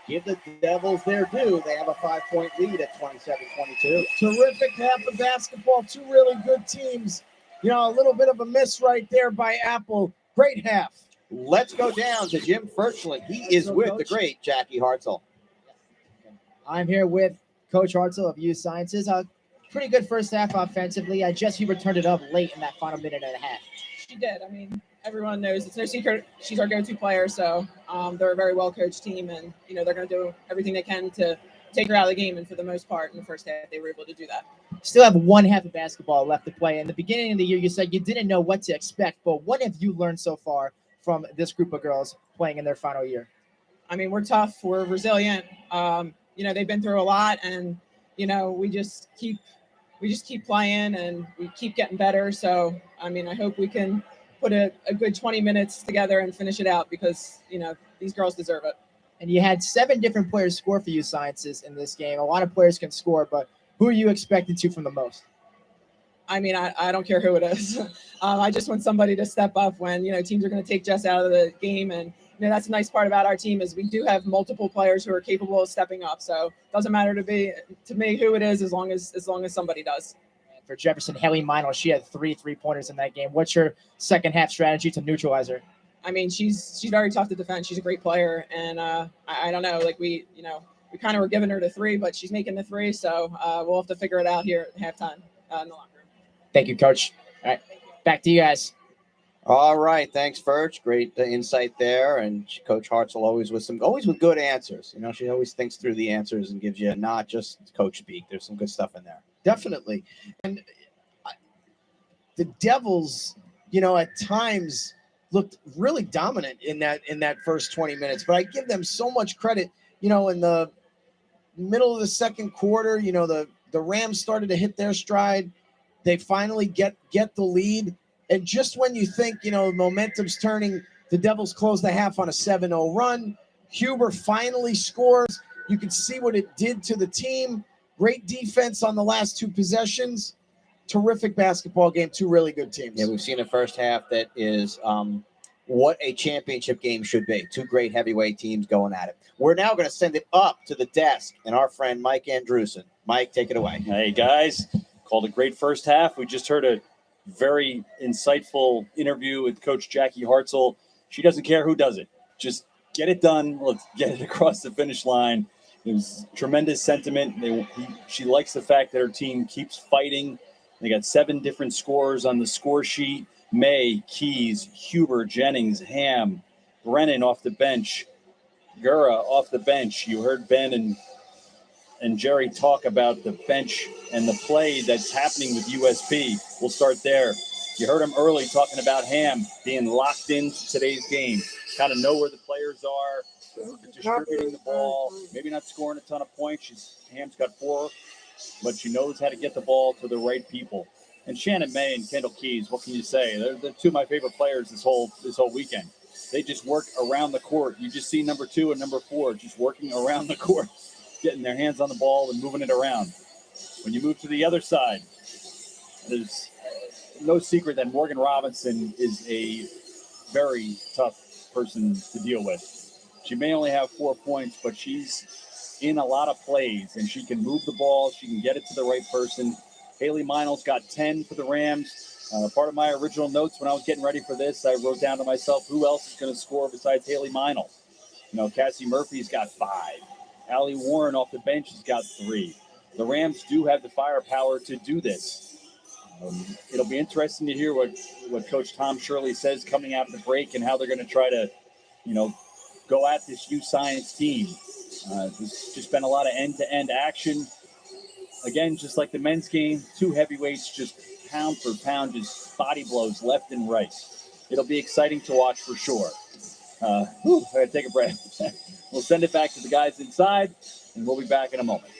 Give the Devils their due. They have a 5-point lead at 27-22. Terrific half of basketball. Two really good teams. You know, a little bit of a miss right there by Apple. Great half. Let's go down to Jim Ferchland. He is with the great Jackie Hartzell. I'm here with Coach Hartzell of USciences. Pretty good first half offensively. Jess Hubert turned it up late in that final minute and a half. She did. I mean, everyone knows it's no secret she's our go-to player. So they're a very well-coached team, and they're going to do everything they can to take her out of the game. And for the most part, in the first half, they were able to do that. Still have one half of basketball left to play. In the beginning of the year, you said you didn't know what to expect, but what have you learned so far from this group of girls playing in their final year? I mean, we're tough. We're resilient. They've been through a lot, and we just keep playing, and we keep getting better. So, I mean, I hope we can put a good 20 minutes together and finish it out because, these girls deserve it. And you had 7 different players score for USciences in this game. A lot of players can score, but who are you expecting to from the most? I mean, I don't care who it is. I just want somebody to step up when, teams are going to take Jess out of the game. And, that's the nice part about our team is we do have multiple players who are capable of stepping up. So it doesn't matter to me who it is as long as somebody does. And for Jefferson, Haley Meinl, she had 3 3-pointers in that game. What's your second half strategy to neutralize her? I mean, she's very tough to defend. She's a great player. And I don't know, like we kind of were giving her the 3, but she's making the 3. So we'll have to figure it out here at halftime in the locker room. Thank you, Coach. All right, back to you guys. All right, thanks, Ferch. Great insight there, and Coach Hartzell always with good answers. She always thinks through the answers and gives you not just coach speak. There's some good stuff in there. Definitely, and the Devils, at times looked really dominant in that first 20 minutes. But I give them so much credit. In the middle of the second quarter, the Rams started to hit their stride. They finally get the lead. And just when you think, momentum's turning, the Devils close the half on a 7-0 run. Huber finally scores. You can see what it did to the team. Great defense on the last 2 possessions. Terrific basketball game. 2 really good teams. Yeah, we've seen a first half that is what a championship game should be. 2 great heavyweight teams going at it. We're now going to send it up to the desk and our friend Mike Andrusen. Mike, take it away. Hey, guys. Called a great first half. We just heard a very insightful interview with Coach Jackie Hartzell. She doesn't care who does it. Just get it done. Let's get it across the finish line. It was tremendous sentiment. She likes the fact that her team keeps fighting. They got 7 different scores on the score sheet. May, Keys, Huber, Jennings, Ham, Brennan off the bench, Gura off the bench. You heard Ben and Jerry talk about the bench and the play that's happening with USP. We'll start there. You heard him early talking about Ham being locked into today's game, kind of know where the players are, distributing the ball, maybe not scoring a ton of points. Ham's got 4, but she knows how to get the ball to the right people. And Shannon May and Kendall Keys, what can you say? They're 2 of my favorite players this whole weekend. They just work around the court. You just see number 2 and number 4 just working around the court, getting their hands on the ball and moving it around. When you move to the other side, there's no secret that Morgan Robinson is a very tough person to deal with. She may only have 4 points, but she's in a lot of plays, and she can move the ball. She can get it to the right person. Haley Meinl's got 10 for the Rams. Part of my original notes when I was getting ready for this, I wrote down to myself, who else is going to score besides Haley Meinl? Cassie Murphy's got 5. Allie Warren off the bench has got 3. The Rams do have the firepower to do this. It'll be interesting to hear what Coach Tom Shirley says coming out of the break and how they're going to try to, go at this UScience team. There's just been a lot of end-to-end action. Again, just like the men's game, 2 heavyweights just pound for pound, just body blows left and right. It'll be exciting to watch for sure. I gotta take a breath. We'll send it back to the guys inside, and we'll be back in a moment.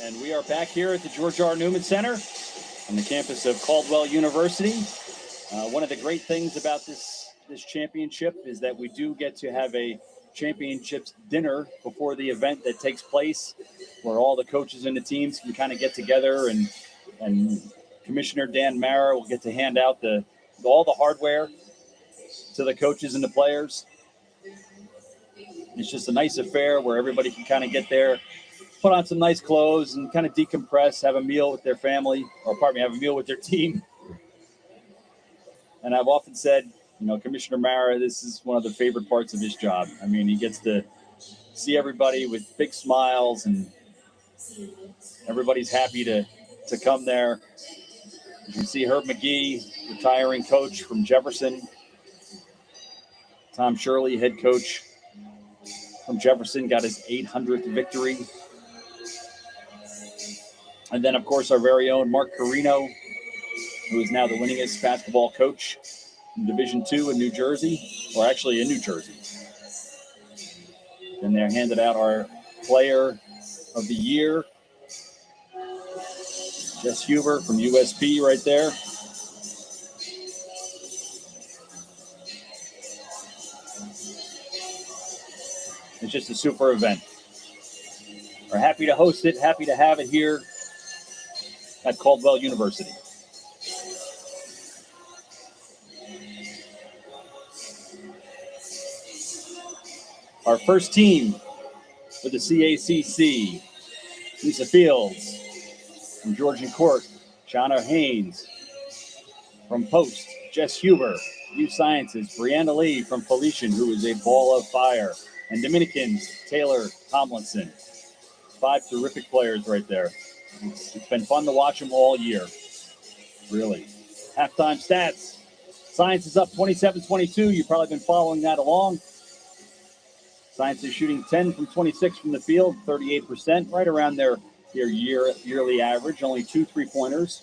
And we are back here at the George R. Newman Center on the campus of Caldwell University. One of the great things about this championship is that we do get to have a championships dinner before the event that takes place, where all the coaches and the teams can kind of get together, and Commissioner Dan Mara will get to hand out all the hardware to the coaches and the players. It's just a nice affair where everybody can kind of get there, put on some nice clothes, and kind of decompress, have a meal with their family, or pardon me, have a meal with their team. And I've often said, Commissioner Mara, this is one of the favorite parts of his job. I mean, he gets to see everybody with big smiles, and everybody's happy to come there. You can see Herb McGee, retiring coach from Jefferson. Tom Shirley, head coach from Jefferson, got his 800th victory. And then, of course, our very own Mark Carino, who is now the winningest basketball coach in Division II in New Jersey, or actually in New Jersey. And they're handed out our Player of the Year, Jess Hubert from USP right there. It's just a super event. We're happy to host it, happy to have it here at Caldwell University. Our first team for the CACC, Lisa Fields from Georgian Court, Shauna Haynes from Post, Jess Hubert, USciences, Brianna Lee from Felician, who is a ball of fire, and Dominicans, Taylor Tomlinson. 5 terrific players right there. It's been fun to watch them all year, really. Halftime stats. Science is up 27-22. You've probably been following that along. Science is shooting 10 from 26 from the field, 38%, right around their yearly average. Only 2 3-pointers,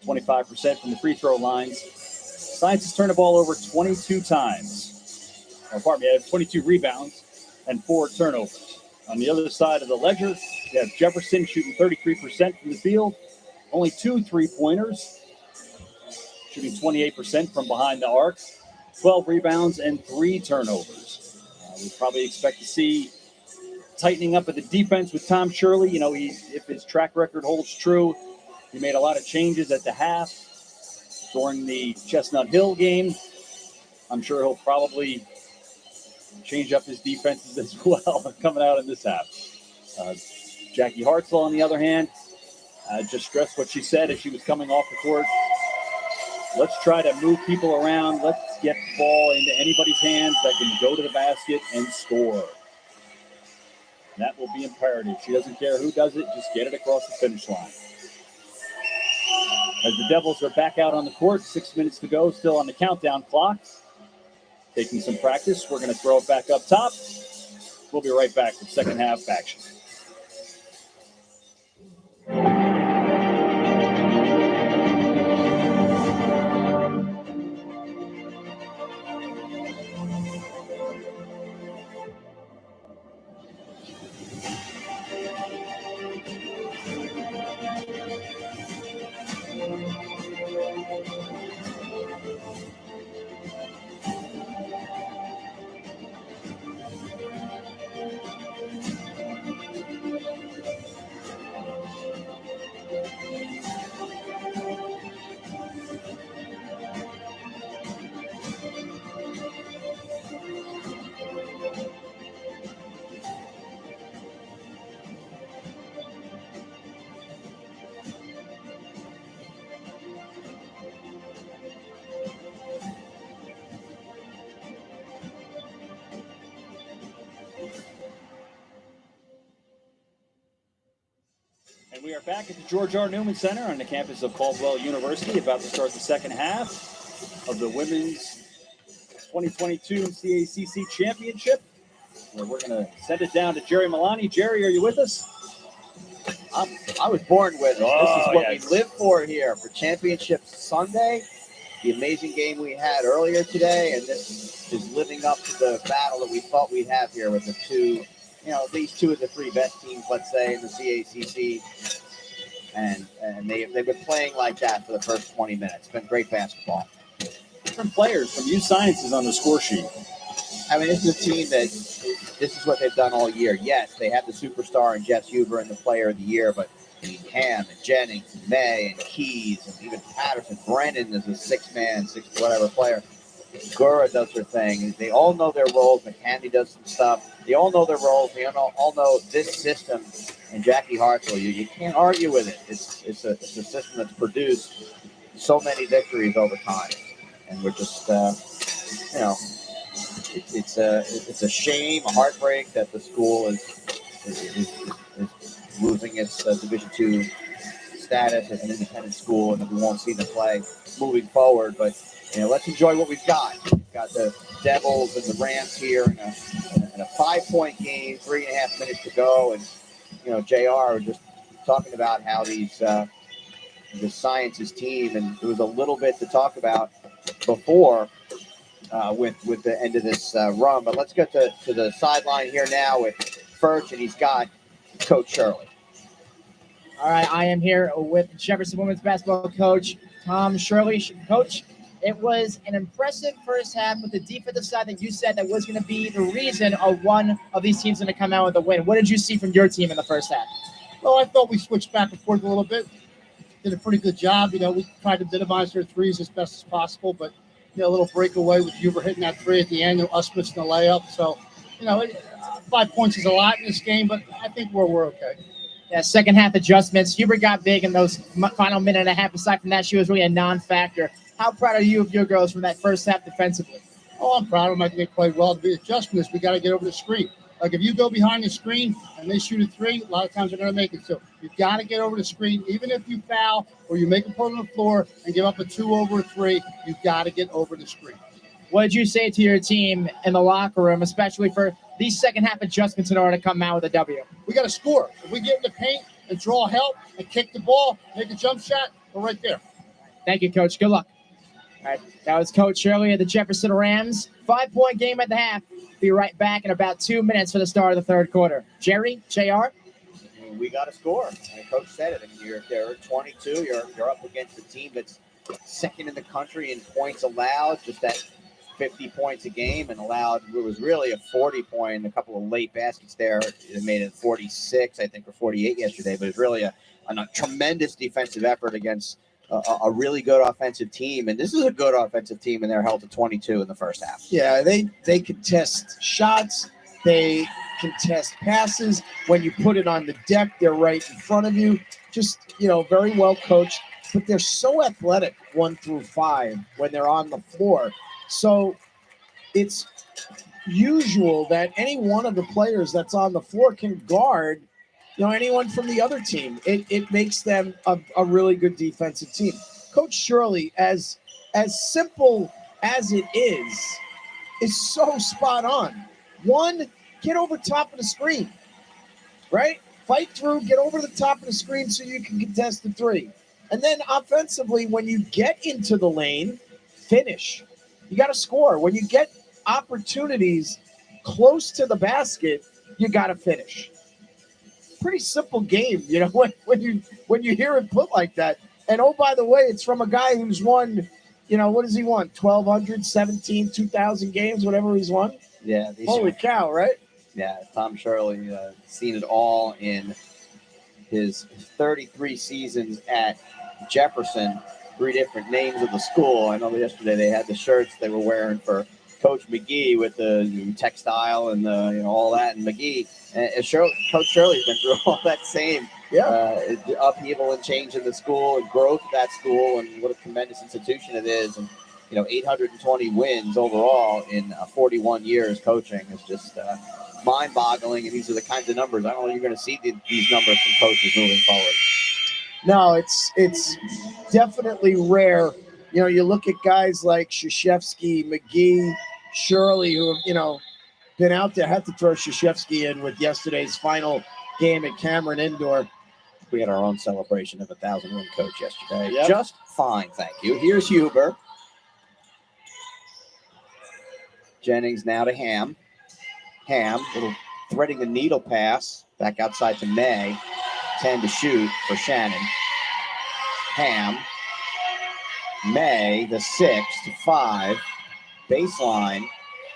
25% from the free throw lines. Science has turned the ball over 22 times. Or pardon me, 22 rebounds and 4 turnovers. On the other side of the ledger, you have Jefferson shooting 33% from the field, only 2 3-pointers, shooting 28% from behind the arc, 12 rebounds and 3 turnovers. We probably expect to see tightening up of the defense with Tom Shirley. If his track record holds true, he made a lot of changes at the half during the Chestnut Hill game. I'm sure he'll probably change up his defenses as well coming out in this half. Jackie Hartzell, on the other hand, just stressed what she said as she was coming off the court. Let's try to move people around. Let's get the ball into anybody's hands that can go to the basket and score. That will be imperative. She doesn't care who does it, just get it across the finish line. As the Devils are back out on the court, 6 minutes to go, still on the countdown clock. Taking some practice. We're going to throw it back up top. We'll be right back with second half action. And we are back at the George R. Newman Center on the campus of Caldwell University, about to start the second half of the Women's 2022 CACC Championship, where we're going to send it down to Jerry Milani. Jerry, are you with us? I was born with it. This is what we live for here, for Championship Sunday. The amazing game we had earlier today, and this is living up to the battle that we thought we'd have here with the two these two of the three best teams, let's say, in the CACC. And they've been playing like that for the first 20 minutes. It's been great basketball. Different players from USciences on the score sheet. I mean, this is a team that this is what they've done all year. Yes, they have the superstar in Jess Hubert and the player of the year, but Ham and Jennings and May and Keys and even Patterson. Brennan is a six-man, six-whatever player. Gura does her thing. They all know their roles. McCandy does some stuff. They all know their roles. They all know this system. And Jackie Hartzell, you can't argue with it. It's a system that's produced so many victories over time. And we're just, it's a shame, a heartbreak that the school is losing its Division II status as an independent school, and that we won't see them play moving forward. But let's enjoy what we've got. We've got the Devils and the Rams here in a 5-point game, 3.5 minutes to go, and JR was just talking about how the Sciences team, and there was a little bit to talk about before with the end of this run. But let's get to the sideline here now with Furch, and he's got Coach Shirley. All right, I am here with Jefferson women's basketball coach Tom Shirley. Coach, it was an impressive first half with the defensive side that you said that was going to be the reason of one of these teams going to come out with a win. What did you see from your team in the first half? Well, I thought we switched back and forth a little bit. Did a pretty good job. We tried to minimize their threes as best as possible, but a little breakaway with Hubert hitting that three at the end, and us missing the layup. So, 5 points is a lot in this game, but I think we're okay. Yeah, second half adjustments. Hubert got big in those final minute and a half. Aside from that, she was really a non-factor. How proud are you of your girls from that first half defensively? Oh, I'm proud of them. I think they played well. The adjustment is we got to get over the screen. Like if you go behind the screen and they shoot a three, a lot of times they're going to make it. So you've got to get over the screen. Even if you foul or you make a put on the floor and give up a 2 over a 3, you've got to get over the screen. What did you say to your team in the locker room, especially for these second half adjustments in order to come out with a W? We got to score. If we get in the paint and draw help and kick the ball, make a jump shot, we're right there. Thank you, Coach. Good luck. All right, that was Coach Shirley of the Jefferson Rams. 5-point game at the half. Be right back in about 2 minutes for the start of the third quarter. Jerry, JR? We got to score. And Coach said it. You're 22. You're up against a team that's second in the country in points allowed, just at 50 points a game, and allowed, it was really a 40-point, a couple of late baskets there. It made it 46, I think, or 48 yesterday, but it's really a tremendous defensive effort against a really good offensive team. And this is a good offensive team, and they're held to 22 in the first half. Yeah, they contest shots. They contest passes. When you put it on the deck, they're right in front of you. Just, very well coached. But they're so athletic 1 through 5 when they're on the floor. So it's usual that any one of the players that's on the floor can guard, anyone from the other team. It makes them a really good defensive team. Coach Shirley, as simple as it is so spot on. One, get over top of the screen, right? Fight through, get over the top of the screen so you can contest the three. And then offensively, when you get into the lane, finish. You got to score. When you get opportunities close to the basket, you got to finish. Pretty simple game, when you hear it put like that. And oh, by the way, it's from a guy who's won, what has he won? 1,200, 17, 2,000 games, whatever he's won. Yeah. Holy cow, right? Yeah, Tom Shirley seen it all in his 33 seasons at Jefferson. 3 different names of the school. I know yesterday they had the shirts they were wearing for Coach McGee with the textile and all that, and McGee. And Coach Shirley's been through all that same upheaval and change in the school and growth of that school, and what a tremendous institution it is. And 820 wins overall in 41 years coaching is just mind-boggling. And these are the kinds of numbers I don't know you're going to see these numbers from coaches moving forward. No, it's definitely rare. You look at guys like Krzyzewski, McGee, Shirley, who have, been out there. Had to throw Krzyzewski in with yesterday's final game at Cameron Indoor. We had our own celebration of 1,000-win coach yesterday. Yep. Just fine, thank you. Here's Huber. Jennings now to Ham. Ham, little threading the needle pass back outside to May. 10 to shoot for Shannon. Ham. May, the 6 to 5. Baseline.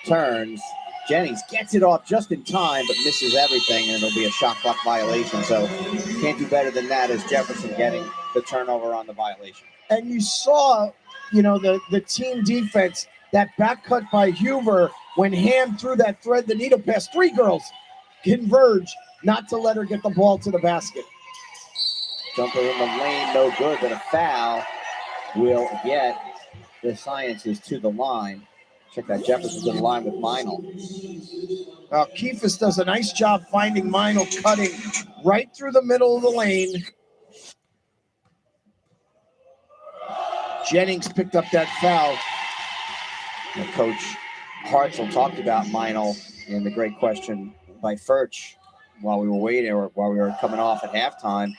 Turns. Jennings gets it off just in time, but misses everything, and it'll be a shot clock violation. So can't do better than that as Jefferson getting the turnover on the violation. And you saw, the team defense, that back cut by Hubert when Ham threw that thread the needle pass. 3 girls converge not to let her get the ball to the basket. Jumper in the lane, no good, but a foul will get the Sciences to the line. Check that, Jefferson to the line with Meinl. Keifus does a nice job finding Meinl, cutting right through the middle of the lane. Jennings picked up that foul. And Coach Hartzell talked about Meinl in the great question by Furch while we were waiting, or while we were coming off at halftime,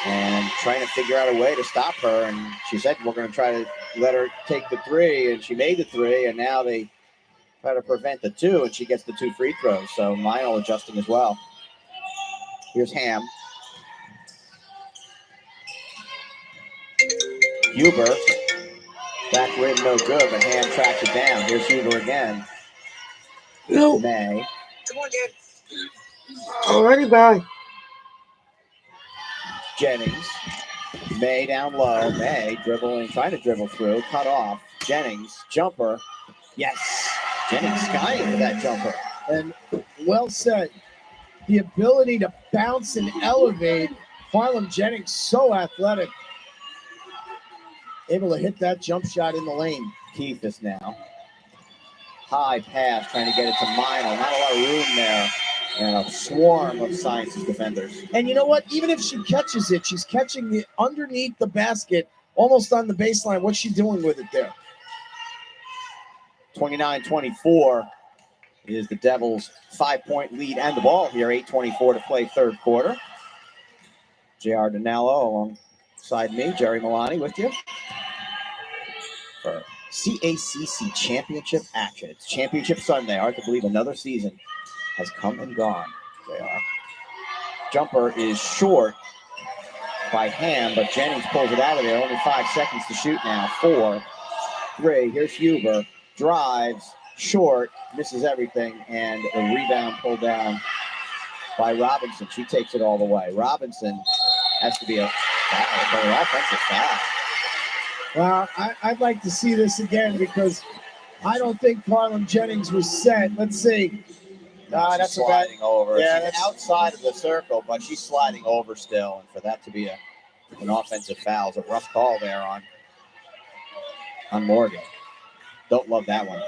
and trying to figure out a way to stop her. And she said, we're going to try to let her take the 3, and she made the 3, and now they try to prevent the 2, and she gets the 2 free throws. So Meinl adjusting as well. Here's Ham. Hubert. Back rim, no good, but Ham tracked it down. Here's Hubert again. No. May. Come on, kid. Already, bye. Jennings. May down low. May dribbling, trying to dribble through. Cut off. Jennings. Jumper. Yes. Jennings skying for that jumper. And well said. The ability to bounce and elevate. Farlam Jennings, so athletic. Able to hit that jump shot in the lane. Keifus now. High pass, trying to get it to Meinl. Not a lot of room there. And a swarm of Sciences defenders. And you know what? Even if she catches it, she's catching it underneath the basket, almost on the baseline. What's she doing with it there? 29-24 is the Devils' 5-point lead and the ball here. 8:24 to play third quarter. J.R. Dinello alongside me, Jerry Milani with you for CACC Championship action. It's Championship Sunday. Hard to believe another season has come and gone. JR. Jumper is short by Ham, but Jennings pulls it out of there. Only 5 seconds to shoot now. 4, 3. Here's Hubert. Drives, short, misses everything, and a rebound pulled down by Robinson. She takes it all the way. Robinson has to be a foul, an offensive foul. Well, I'd like to see this again because I don't think Farlam Jennings was set. Let's see. That's sliding over. Yeah, she's that's outside of the circle, but she's sliding over still. And for that to be an offensive foul is a rough call there on Morgan. Don't love that one.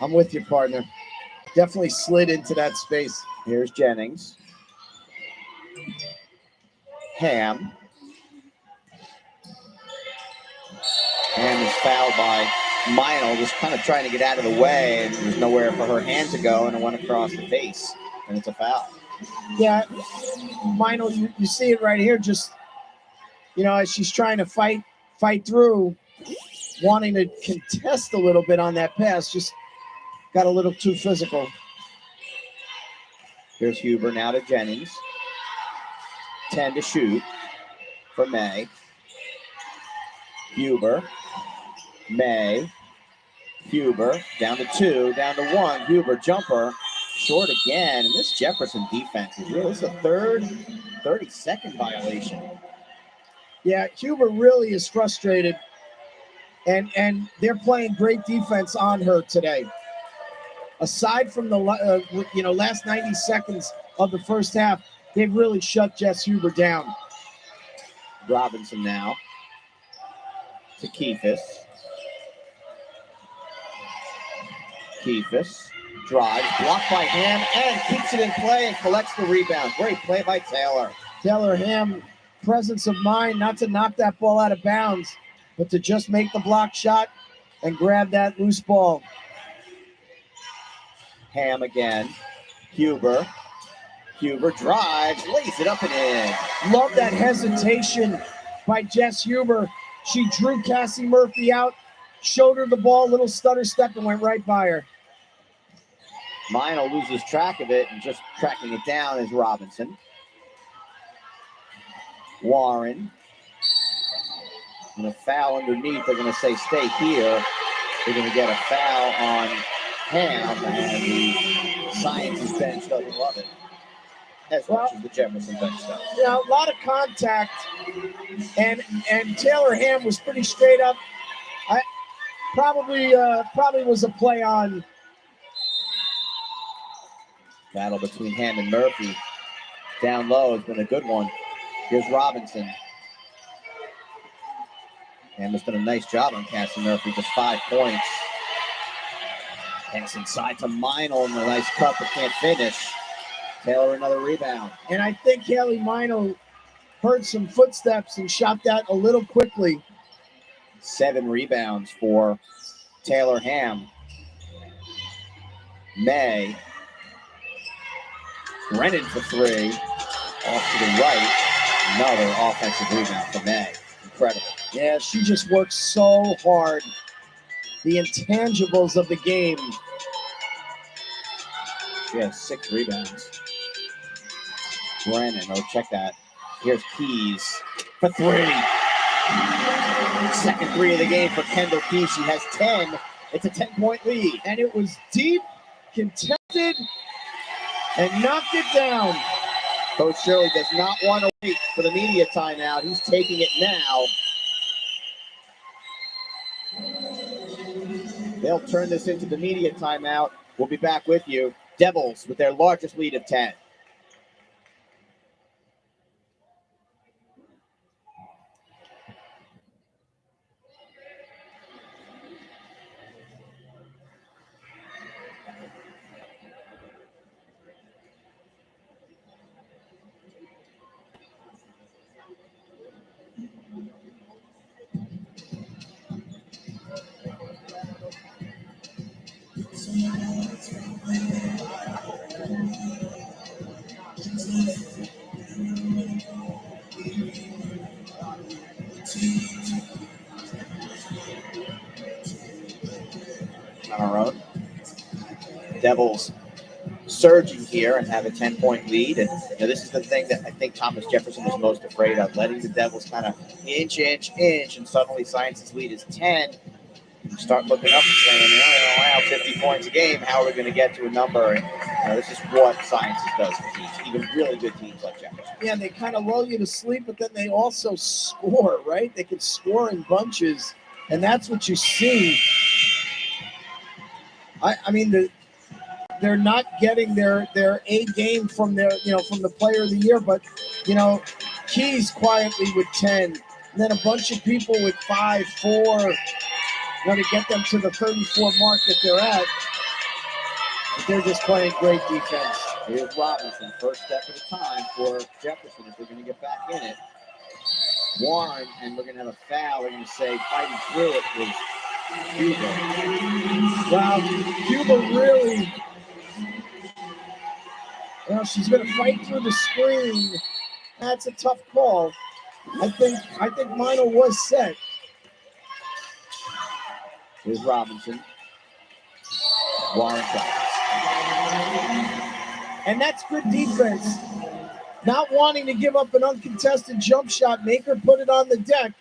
I'm with you, partner. Definitely slid into that space. Here's Jennings. Ham. And is fouled by Meinl, just kind of trying to get out of the way, and there's nowhere for her hand to go, and it went across the face, and it's a foul. Yeah, Meinl, you see it right here, just, as she's trying to fight through, wanting to contest a little bit on that pass, just got a little too physical. Here's Hubert now to Jennings. 10 to shoot for May. Hubert. May. Hubert. Down to 2. Down to 1. Hubert jumper. Short again. And this Jefferson defense is really, this is a third 30-second violation. Yeah, Hubert really is frustrated. And they're playing great defense on her today. Aside from the last 90 seconds of the first half, they've really shut Jess Hubert down. Robinson now to Keifus. Keifus drives, blocked by Ham, and keeps it in play and collects the rebound. Great play by Taylor. Taylor Ham, presence of mind not to knock that ball out of bounds, but to just make the block shot and grab that loose ball. Ham again. Hubert drives, lays it up and in. Love that hesitation by Jess Hubert. She drew Cassie Murphy out, showed her the ball, little stutter step, and went right by her. Mino loses track of it, and just tracking it down is Robinson. Warren. And a foul underneath. They're going to say stay here. They're going to get a foul on Ham, and the Sciences bench doesn't love it as much as the Jefferson bench does. Yeah, a lot of contact, and Taylor Ham was pretty straight up. I probably was a play on. Battle between Ham and Murphy. Down low has been a good one. Here's Robinson. Ham has done a nice job on Cassie Murphy, just 5 points. Pass inside to Mino, and a nice cut, but can't finish. Taylor another rebound. And I think Haley Mino heard some footsteps and shot that a little quickly. 7 rebounds for Taylor Ham. May. Brennan for 3. Off to the right. Another offensive rebound for May. Incredible. Yeah, she just works so hard. The intangibles of the game. She has 6 rebounds. Brennan, oh, check that. Here's Keys for 3. Second 3 of the game for Kendall Keys. She has 10. It's a 10-point lead. And it was deep, contested, and knocked it down. Coach Shirley does not want to wait for the media timeout. He's taking it now. They'll turn this into the media timeout. We'll be back with you. Devils with their largest lead of 10. On our own. Devils surging here and have a 10-point lead. And this is the thing that I think Thomas Jefferson is most afraid of, letting the Devils kind of inch, and suddenly Science's lead is 10. You start looking up and saying, wow, 50 points a game, how are we going to get to a number? And this is what Sciences does for teams, even really good teams like Jefferson. Yeah, they kind of lull you to sleep, but then they also score, right? They can score in bunches, and that's what you see. I mean, they're not getting their A game from from the player of the year, but Keys quietly with 10, and then a bunch of people with 5, 4, to get them to the 34 mark that they're at. But they're just playing great defense. Here's Robinson, first step at a time for Jefferson if they're going to get back in it. Warren, and we're going to have a foul. They're going to say fighting through it was Cuba. Wow, Cuba really, she's going to fight through the screen. That's a tough call. I think Mino was set. Here's Robinson. Warren tries. And that's good defense. Not wanting to give up an uncontested jump shot, make her put it on the deck.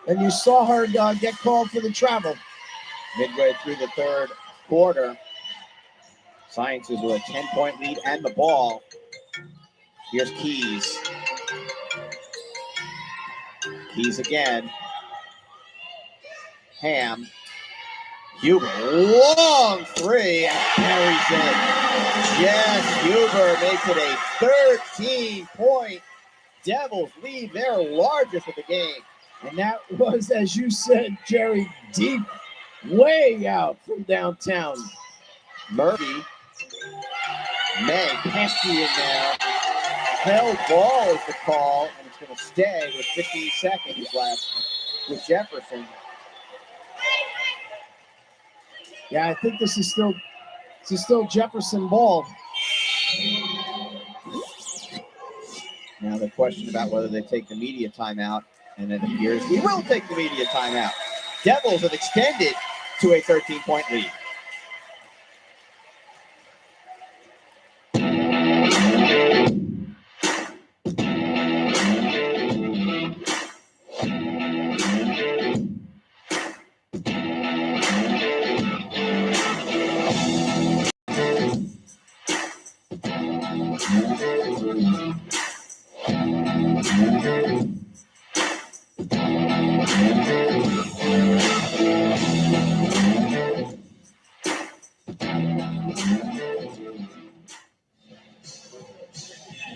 And you saw her get called for the travel. Midway through the third quarter, Sciences with a 10-point lead and the ball. Here's Keys. Keys again. Ham. Hubert, long 3 and carries it. Jess Hubert makes it a 13-point Devils lead, their largest of the game. And that was, as you said, Jerry, deep, way out from downtown. Murphy, May, pesky in there. Held ball is the call, and it's going to stay with 15 seconds left with Jefferson. Yeah, I think this is still Jefferson ball. Now the question about whether they take the media timeout, and it appears we will take the media timeout. Devils have extended to a 13-point lead.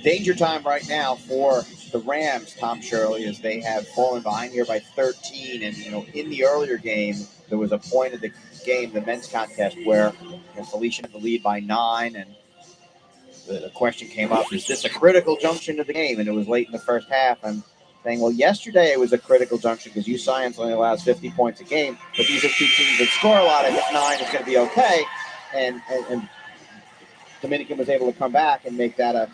danger time right now for the Rams, Tom Shirley, as they have fallen behind here by 13. And, in the earlier game, there was a point of the game, the men's contest, where Felicia had the lead by 9. And the question came up, is this a critical junction of the game? And it was late in the first half. I'm saying, well, yesterday it was a critical junction because USciences only allows 50 points a game. But these are two teams that score a lot. I think 9 is going to be okay. And Dominican was able to come back and make that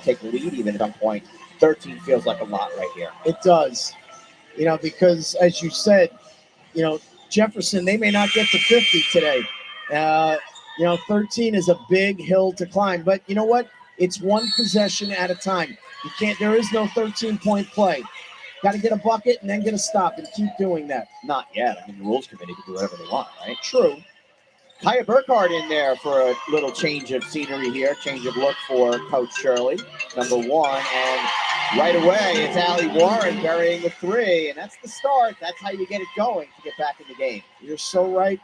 take the lead even at some point. 13 feels like a lot right here. It does, because as you said, Jefferson, they may not get to 50 today. 13 is a big hill to climb, but you know what? It's one possession at a time. There is no 13-point play. Got to get a bucket and then get a stop and keep doing that. Not yet. The rules committee can do whatever they want, right? True. Kaya Burkhardt in there for a little change of scenery here, change of look for Coach Shirley, number 1. And right away, it's Allie Warren burying the 3. And that's the start. That's how you get it going to get back in the game. You're so right.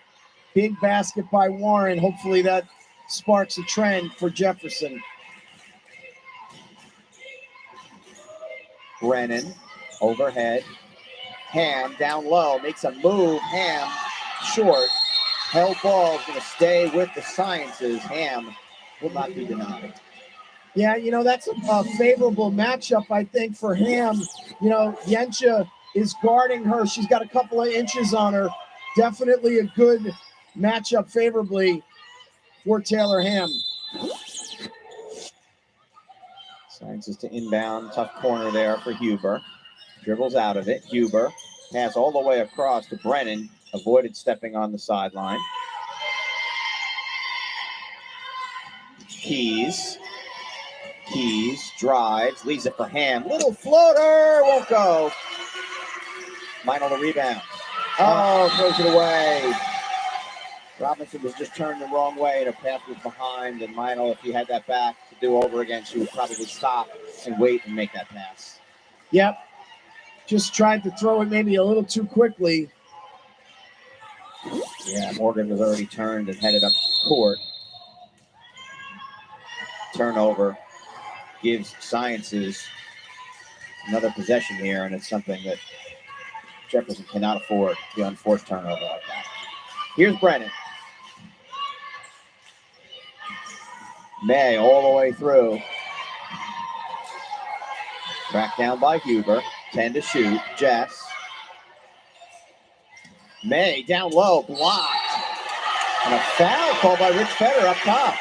Big basket by Warren. Hopefully that sparks a trend for Jefferson. Brennan, overhead. Ham down low, makes a move. Ham short. Held ball is going to stay with the Sciences. Ham will not be denied. Yeah, that's a favorable matchup, I think, for Ham. Yensha is guarding her. She's got a couple of inches on her. Definitely a good matchup favorably for Taylor Ham. Sciences to inbound. Tough corner there for Huber. Dribbles out of it. Huber pass all the way across to Brennan. Avoided stepping on the sideline. Keys drives, leaves it for Ham. Little floater, won't go. Meinl the rebound. Oh, throws it away. Robinson was just turned the wrong way and her pass was behind. And Meinl, if he had that back to do over again, she would probably stop and wait and make that pass. Yep. Just tried to throw it maybe a little too quickly. Yeah, Morgan was already turned and headed up court. Turnover gives Sciences another possession here, and it's something that Jefferson cannot afford, the unforced turnover like that. Here's Brennan. May all the way through. Tracked down by Huber. 10 to shoot. Jess. May down low, blocked. And a foul called by Rich Fetter up top.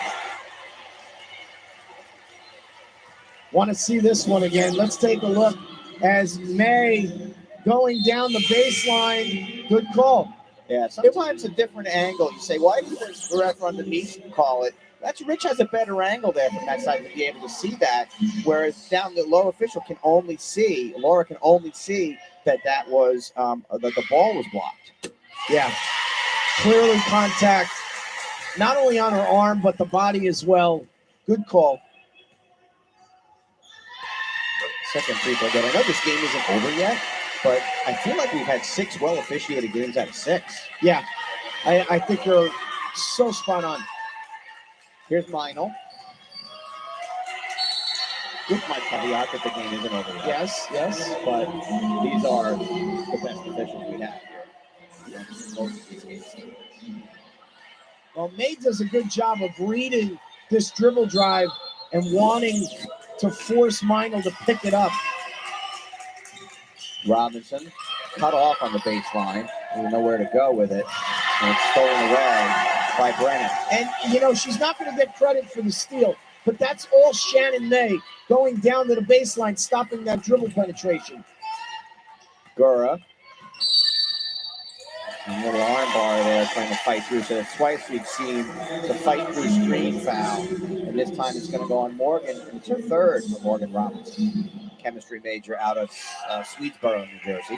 Want to see this one again. Let's take a look as May going down the baseline. Good call. Yeah, sometimes a different angle. You say, why did this ref underneath call it? That's Rich has a better angle there from that side to be able to see that, whereas down the lower official can only see, Laura can only see that was that the ball was blocked. Yeah, clearly contact, not only on her arm, but the body as well. Good call. Second free throw good. I know this game isn't over yet, but I feel like we've had 6 well-officiated games out of 6. Yeah, I think you're so spot on. Here's Meinl. With my caveat that the game isn't over yet. Yes. But these are the best officials we have here. Most of these games. Well, May does a good job of reading this dribble drive and wanting to force Meinl to pick it up. Robinson cut off on the baseline. Didn't know where to go with it. And it's stolen away by Brennan. And, she's not going to get credit for the steal, but that's all Shannon May going down to the baseline, stopping that dribble penetration. Gura. A little arm bar there trying to fight through. So twice we've seen the fight through screen foul. And this time it's going to go on Morgan. And it's her third for Morgan Robinson. Chemistry major out of Swedesboro, New Jersey.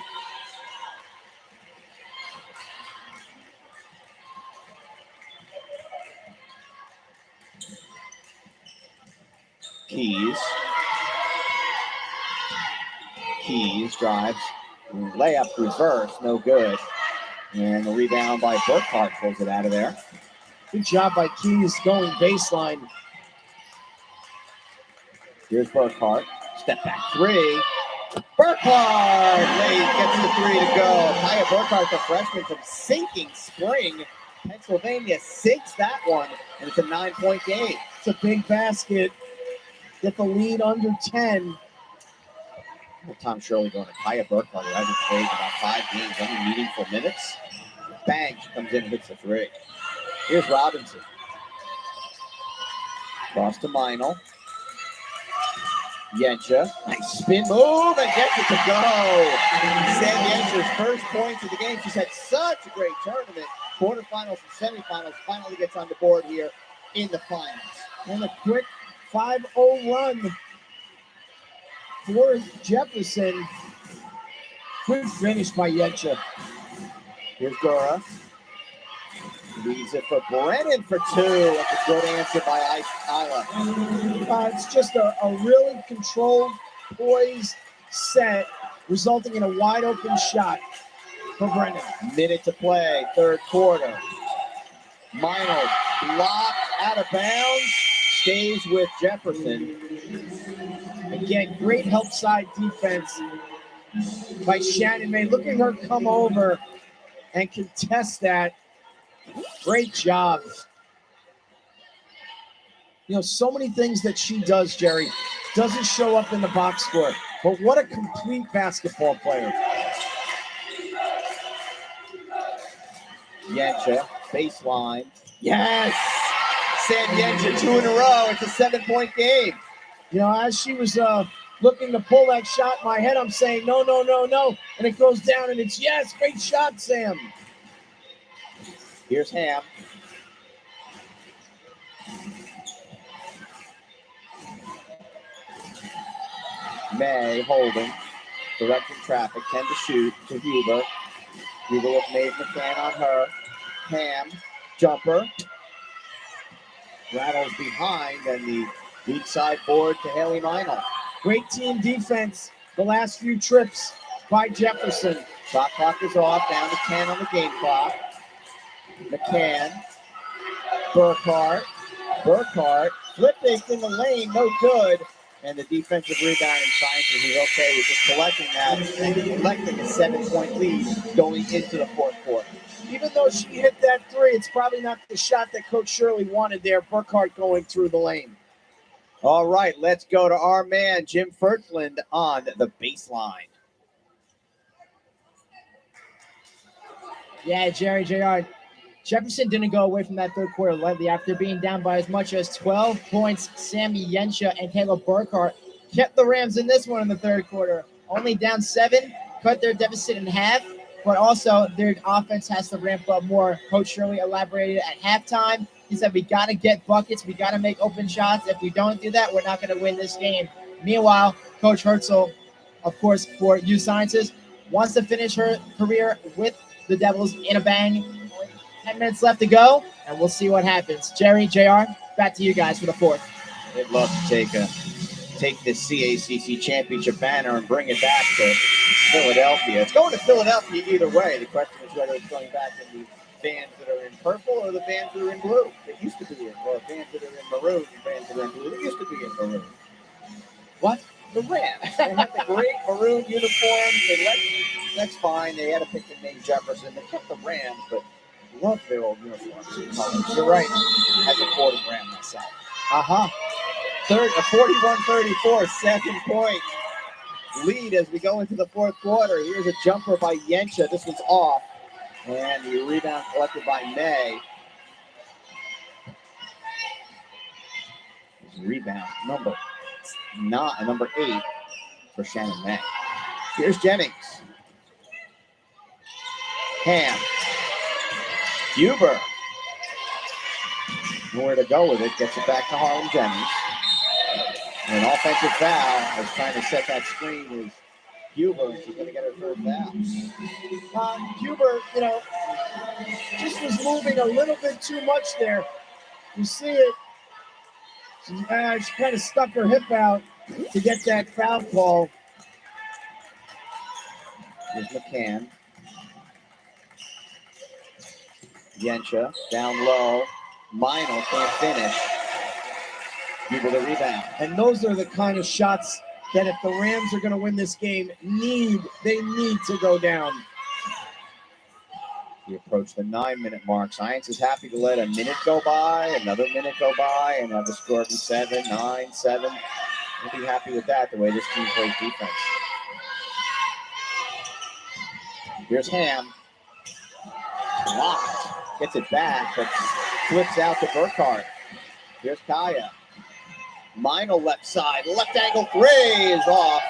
Keys drives. Layup reverse, no good. And the rebound by Burkhardt pulls it out of there. Good job by Keys going baseline. Here's Burkhart. Step back three. Burkhart late gets the three to go. Kaya Burkhart, the freshman from Sinking Spring, Pennsylvania, sinks that one, and it's a 9-point game. It's a big basket. Get the lead under 10. Tom Shirley going to Kaya Burkhart, who hasn't played about 5 games, any meaningful minutes. Bang, she comes in and hits the three. Here's Robinson. Cross to Meinl. Yencha, nice spin move and gets it to go. Sam Yencha's first points of the game. She's had such a great tournament. Quarterfinals and semifinals, finally gets on the board here in the finals. And a quick 5-0 run for Jefferson. Good finish by Yencha. Here's Gora. Leaves it for Brennan for 2. That's a good answer by Isla. It's just a really controlled, poised set, resulting in a wide open shot for Brennan. Minute to play, third quarter. Meinl blocked out of bounds, stays with Jefferson. Again, great help side defense by Shannon May. Look at her come over and contest that. Great job. You know, so many things that she does, Jerry, doesn't show up in the box score. But what a complete basketball player. Yencha, baseline. Yes! Sam Yencha, 2 in a row. It's a 7-point game. You know, as she was looking to pull that shot in my head, I'm saying, no, no, no, no. And it goes down, and it's, yes, great shot, Sam. Here's Ham. May holding, directing traffic, 10 to shoot to Huber. Huber with Maeve McCann on her. Ham, jumper. Rattles behind, and the weak side board to Haley Meinl. Great team defense the last few trips by Jefferson. Shot clock is off, down to 10 on the game clock. McCann, Burkhart, flip faked in the lane, no good. And the defensive rebound in Sciences is okay with just collecting that and collecting a 7-point lead going into the fourth quarter. Even though she hit that three, it's probably not the shot that Coach Shirley wanted there. Burkhart going through the lane. All right, let's go to our man, Jim Fertland, on the baseline. Yeah, Jerry, JR. Jefferson didn't go away from that third quarter lightly. After being down by as much as 12 points, Sammy Yencha and Caleb Burkhart kept the Rams in this one in the third quarter. Only down 7, cut their deficit in half, but also their offense has to ramp up more. Coach Shirley elaborated at halftime. He said, we got to get buckets. We got to make open shots. If we don't do that, we're not going to win this game. Meanwhile, Coach Herzl, of course, for USciences, wants to finish her career with the Devils in a bang. 10 minutes left to go, and we'll see what happens. Jerry, JR, back to you guys for the fourth. They'd love to take this CACC championship banner and bring it back to Philadelphia. It's going to Philadelphia either way. The question is whether it's going back in the bands that are in purple or the bands that are in blue. It used to be in, or bands that are in maroon and bands that are in blue. It used to be in maroon. What? The Rams. They had the great maroon uniforms. That's fine. They had to pick the name Jefferson. They kept the Rams, but love their old uniforms. You're right. As a quarter Ram myself. Uh-huh. 41-34, 7-point lead as we go into the fourth quarter. Here's a jumper by Yencha. This one's off. And the rebound collected by May. Rebound number 8 for Shannon May. Here's Jennings. Ham. Huber. Nowhere to go with it. Gets it back to Harlan Jennings. And an offensive foul. I was trying to set that screen with Huber. She's going to get her third foul. Huber, just was moving a little bit too much there. You see it. She kind of stuck her hip out to get that foul call. Here's McCann. Yencha down low. Meinl can't finish. Hubert the rebound. And those are the kind of shots that if the Rams are going to win this game, they need to go down. We approach the 9-minute mark. Science is happy to let a minute go by, another minute go by, and have the score be 7, 9, 7. We'll be happy with that, the way this team plays defense. Here's Ham. Blocked. Gets it back, but flips out to Burkhart. Here's Kaya. Mino left side. Left angle three is off.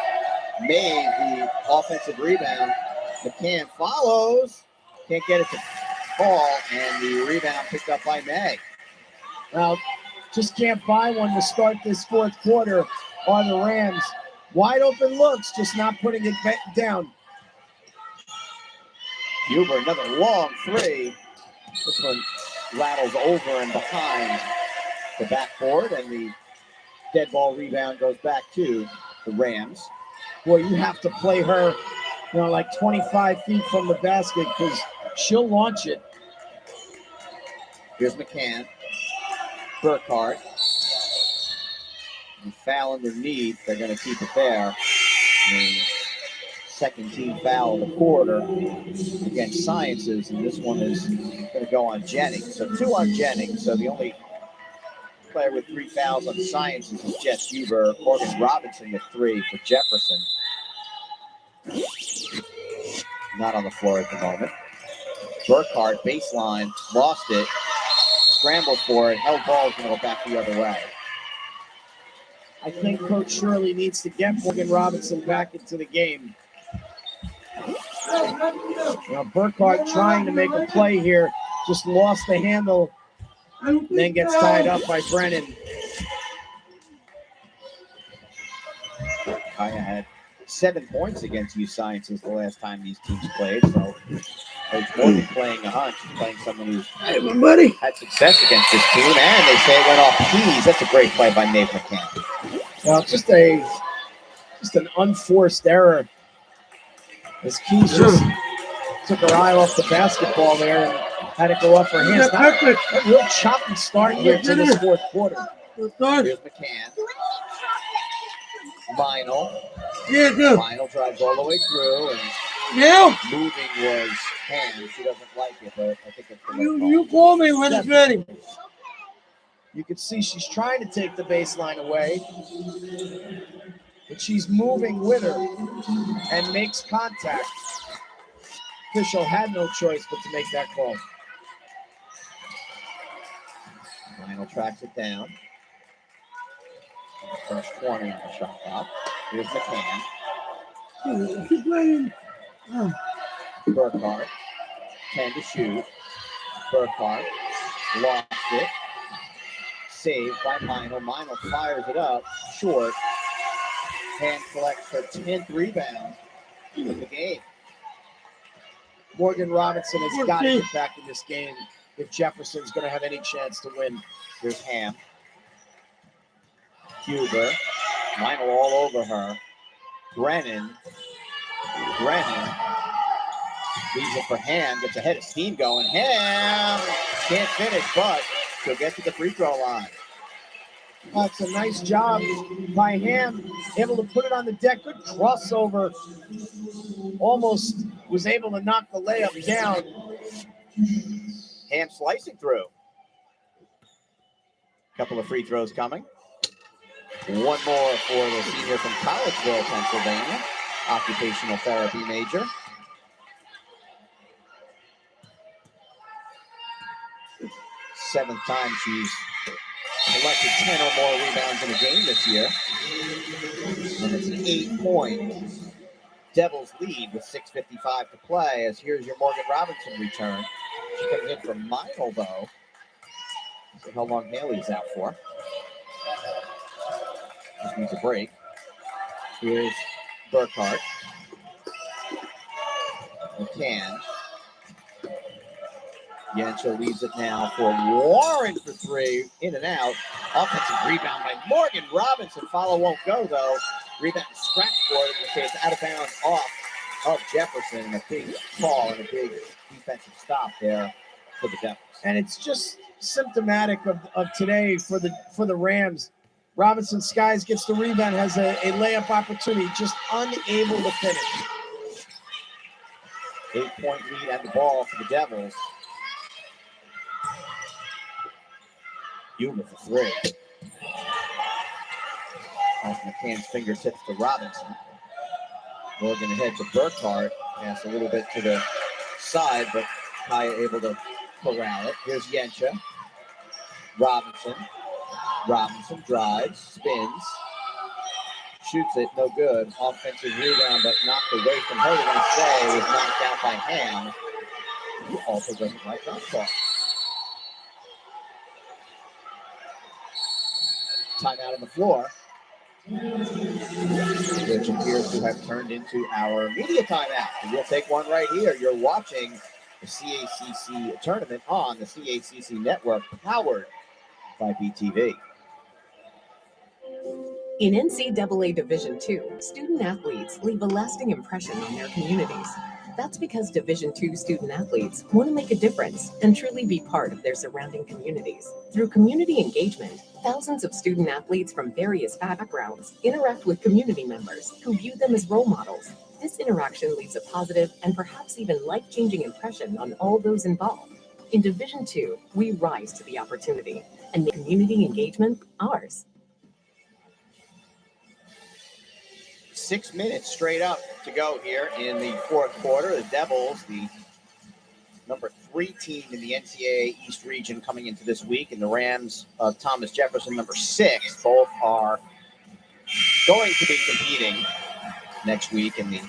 Made the offensive rebound. McCann follows. Can't get it to fall, and the rebound picked up by May. Well, just can't buy one to start this fourth quarter on the Rams. Wide open looks, just not putting it down. Huber, another long three. This one rattles over and behind the backboard, and the dead ball rebound goes back to the Rams. Boy, you have to play her, like 25 feet from the basket because she'll launch it. Here's McCann. Burkhart. And foul underneath. They're going to keep it there. And second team foul of the quarter against Sciences, and this one is going to go on Jennings. So 2 on Jennings. So the only player with 3 fouls on Sciences is Jess Hubert. Morgan Robinson with 3 for Jefferson. Not on the floor at the moment. Burkhart, baseline, lost it, scrambled for it, held ball, is going to go back the other way. I think Coach Shirley needs to get Morgan Robinson back into the game. Burkhart trying to make a play here, just lost the handle, then gets tied up by Brennan. Kaya had 7 points against USciences the last time these teams played, so Coach Morgan playing a hunch, playing someone who's had success against this team, and they say it went off keys. That's a great play by Nate McCann. Well, just an unforced error. As Keys just took her eye off the basketball there and had it go off her hands. A real choppy start here to this fourth quarter. Here's McCann. Mino. Mino drives all the way through, and moving was Ham. She doesn't like it, but I think it's the right call. You call me when it's ready. You can see she's trying to take the baseline away, but she's moving with her and makes contact. Official had no choice but to make that call. Mino tracks it down. First 20 on the shot clock. Here's McCann. Burkhart. 10 to shoot. Burkhart lost it. Saved by Mino. Mino fires it up short. Hand collects her 10th rebound of the game. Morgan Robinson has got to get back in this game if Jefferson's going to have any chance to win. Here's Ham. Huber. Mino all over her. Brennan leaves it for Ham. Gets a head of steam going. Ham can't finish, but she'll get to the free throw line. That's a nice job by Ham. Able to put it on the deck. Good crossover. Almost was able to knock the layup down. Ham slicing through. Couple of free throws coming. One more for the senior from Collegeville, Pennsylvania. Occupational therapy major. Seventh time she's collected 10 or more rebounds in a game this year. And it's an 8-point Devils lead with 6:55 to play, as here's your Morgan Robinson return. She comes in for Mino, though. See how long Haley's out for. Just needs a break. Here's Burkhart. McCann. Yencha leaves it now for Warren for 3. In and out. Offensive rebound by Morgan Robinson. Follow won't go, though. Rebound scratch for it. And say it's out of bounds off of Jefferson. A big call and a big defensive stop there for the Devils. And it's just symptomatic of today for the Rams. Robinson Skies gets the rebound, has a layup opportunity, just unable to finish. 8-point lead at the ball for the Devils. Hubert for three. Off McCann's fingertips to Robinson. Morgan ahead to Burkhart. Pass a little bit to the side, but Kaya able to corral it. Here's Yencha. Robinson. Robinson drives, spins, shoots it, no good. Offensive rebound, but knocked away from her. They're going to say it was knocked out by Ham. He also doesn't like that call. Timeout on the floor, which appears to have turned into our media timeout. And we'll take one right here. You're watching the CACC tournament on the CACC network, powered by BTV. In NCAA Division II, student athletes leave a lasting impression on their communities. That's because Division II student athletes want to make a difference and truly be part of their surrounding communities. Through community engagement, thousands of student athletes from various backgrounds interact with community members who view them as role models. This interaction leaves a positive and perhaps even life-changing impression on all those involved. In Division II, we rise to the opportunity and make community engagement ours. 6 minutes straight up to go here in the fourth quarter. The Devils, the number 3 team in the NCAA East region coming into this week, and the Rams of Thomas Jefferson, number 6, both are going to be competing next week in the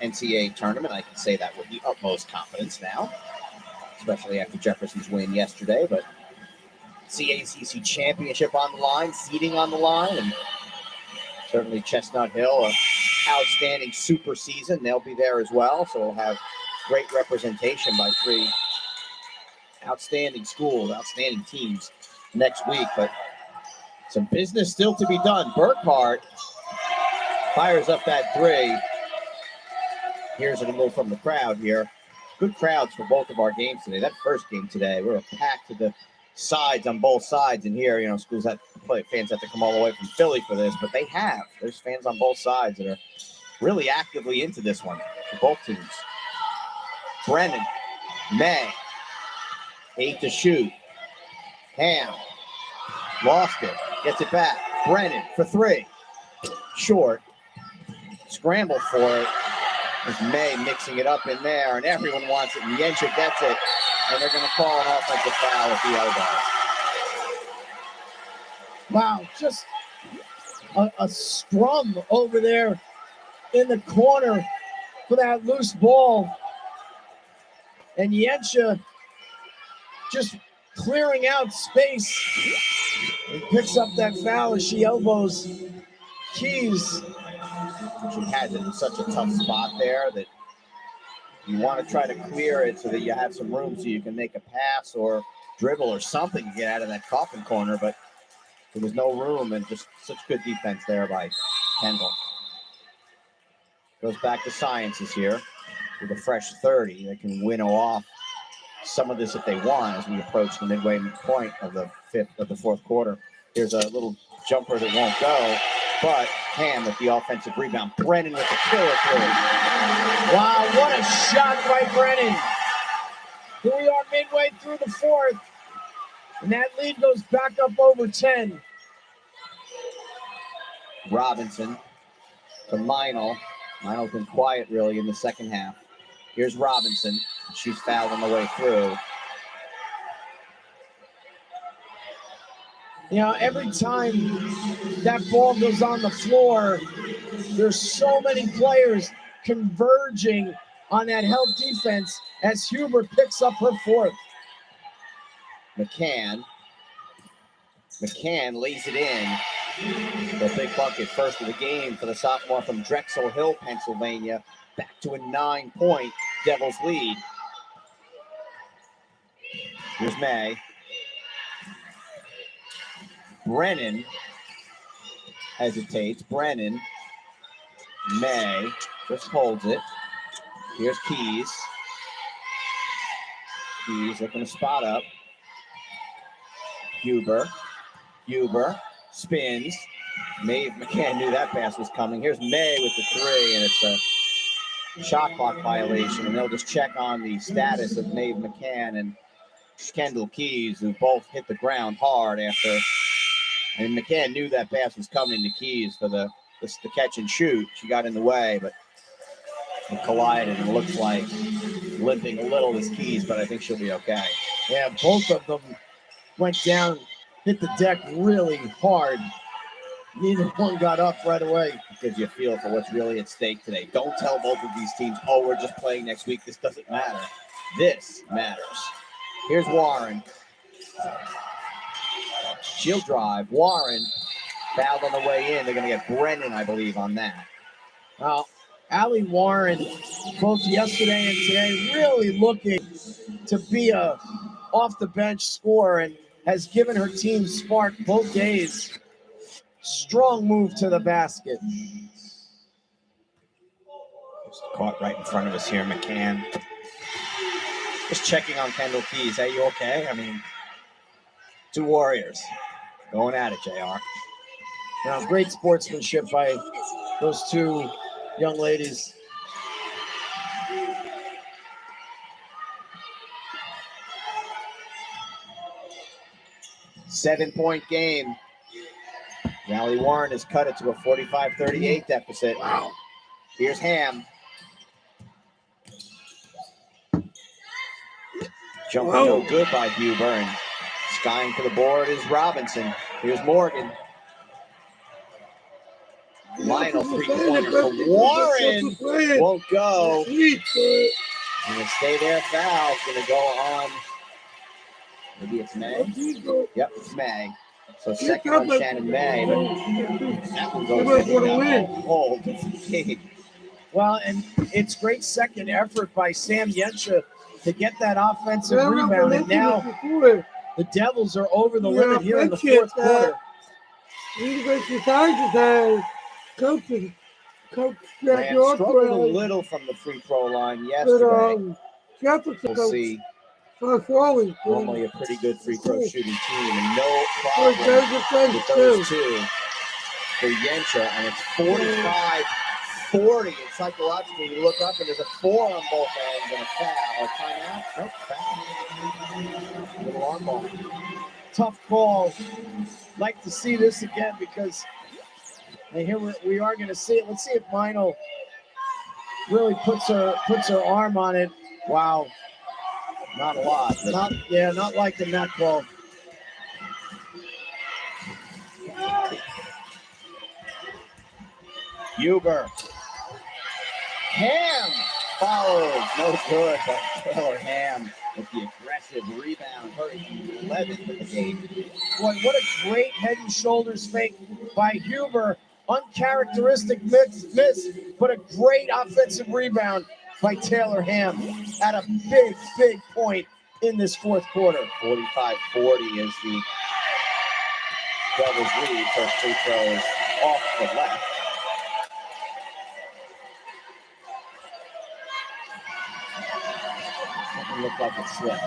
NCAA tournament. I can say that with the utmost confidence now, especially after Jefferson's win yesterday. But CACC championship on the line, seeding on the line, and certainly Chestnut Hill, an outstanding super season. They'll be there as well. So we'll have great representation by 3 outstanding schools, outstanding teams next week. But some business still to be done. Burkhart fires up that 3. Here's a move from the crowd here. Good crowds for both of our games today. That first game today, we were packed to the sides on both sides. And here, you know, schools that play, fans have to come all the way from Philly for this, but they have. There's fans on both sides that are really actively into this one for both teams. Brennan, May, 8 to shoot. Ham, lost it, gets it back. Brennan for 3, short. Scramble for it. There's May mixing it up in there, and everyone wants it. And Yencha gets it, and they're going to call an offensive foul at the elbow. Wow, just a scrum over there in the corner for that loose ball. And Yencha just clearing out space and picks up that foul as she elbows Keys. She has it in such a tough spot there that you want to try to clear it so that you have some room so you can make a pass or dribble or something to get out of that coffin corner, but there was no room, and just such good defense there by Kendall. Goes back to Sciences here with a fresh 30. They can winnow off some of this if they want as we approach the midway point of the fourth quarter. Here's a little jumper that won't go, but Ham with the offensive rebound. Brennan with the killer 3. Wow, what a shot by Brennan. Here we are midway through the fourth, and that lead goes back up over 10. Robinson to Meinl. Meinl's been quiet really in the second half. Here's Robinson. She's fouled on the way through. You know, every time that ball goes on the floor, there's so many players converging on that help defense as Hubert picks up her 4th. McCann lays it in. The big bucket, first of the game for the sophomore from Drexel Hill, Pennsylvania. Back to a 9-point Devils lead. Here's May. Brennan hesitates. Brennan. May just holds it. Here's Keys. Keys looking to spot up. Huber spins. Maeve McCann knew that pass was coming. Here's May with the three, and it's a shot clock violation, and they'll just check on the status of Maeve McCann and Kendall Keys, who both hit the ground hard after. And McCann knew that pass was coming to Keys for the catch and shoot. She got in the way, but it collided, and it looks like limping a little is Keys, but I think she'll be okay. Yeah, both of them went down, hit the deck really hard. Neither one got up right away. Gives you a feel for what's really at stake today. Don't tell both of these teams, oh, we're just playing next week. This doesn't matter. This matters. Here's Warren. She'll drive. Warren fouled on the way in. They're going to get Brennan, I believe, on that. Well, Allie Warren, both yesterday and today, really looking to be a off-the-bench scorer and has given her team spark both days. Strong move to the basket. Just caught right in front of us here, McCann. Just checking on Kendall Keys. Hey, you okay? I mean, two Warriors going at it, JR. Now, great sportsmanship by those two young ladies. Seven-point game. Allie Warren has cut it to a 45-38 deficit. Wow. Here's Ham. Jumping no good by Huber, and skying for the board is Robinson. Here's Morgan. Lionel three-pointer for Warren. Won't go. And it stay there. Foul. It's going to go on. Maybe it's May. Yep, it's May. So second on Shannon May, but that one goes in. Hold. Well, and it's great second effort by Sam Yensha to get that offensive rebound. And now the Devils are over the limit here in the fourth quarter. Rams struggled a little from the free throw line yesterday. We'll see. Normally a pretty good free throw shooting team, and no problem with those two for Yensha, and it's 45-40. And psychologically, you look up and there's a 4 on both ends and a foul. Timeout? Nope, foul. Little arm ball. Tough call. Like to see this again because here we are going to see it. Let's see if Mino really puts her arm on it. Wow. Not a lot. Not liking that call. Huber. Ham follows. No good, but Taylor Ham with the aggressive rebound. Her 11th of the game. Boy, what a great head and shoulders fake by Huber. Uncharacteristic miss, but a great offensive rebound by Taylor Ham at a big point in this fourth quarter. 45-40 is the Devils lead. First free throw is off the left. Doesn't look like it slipped.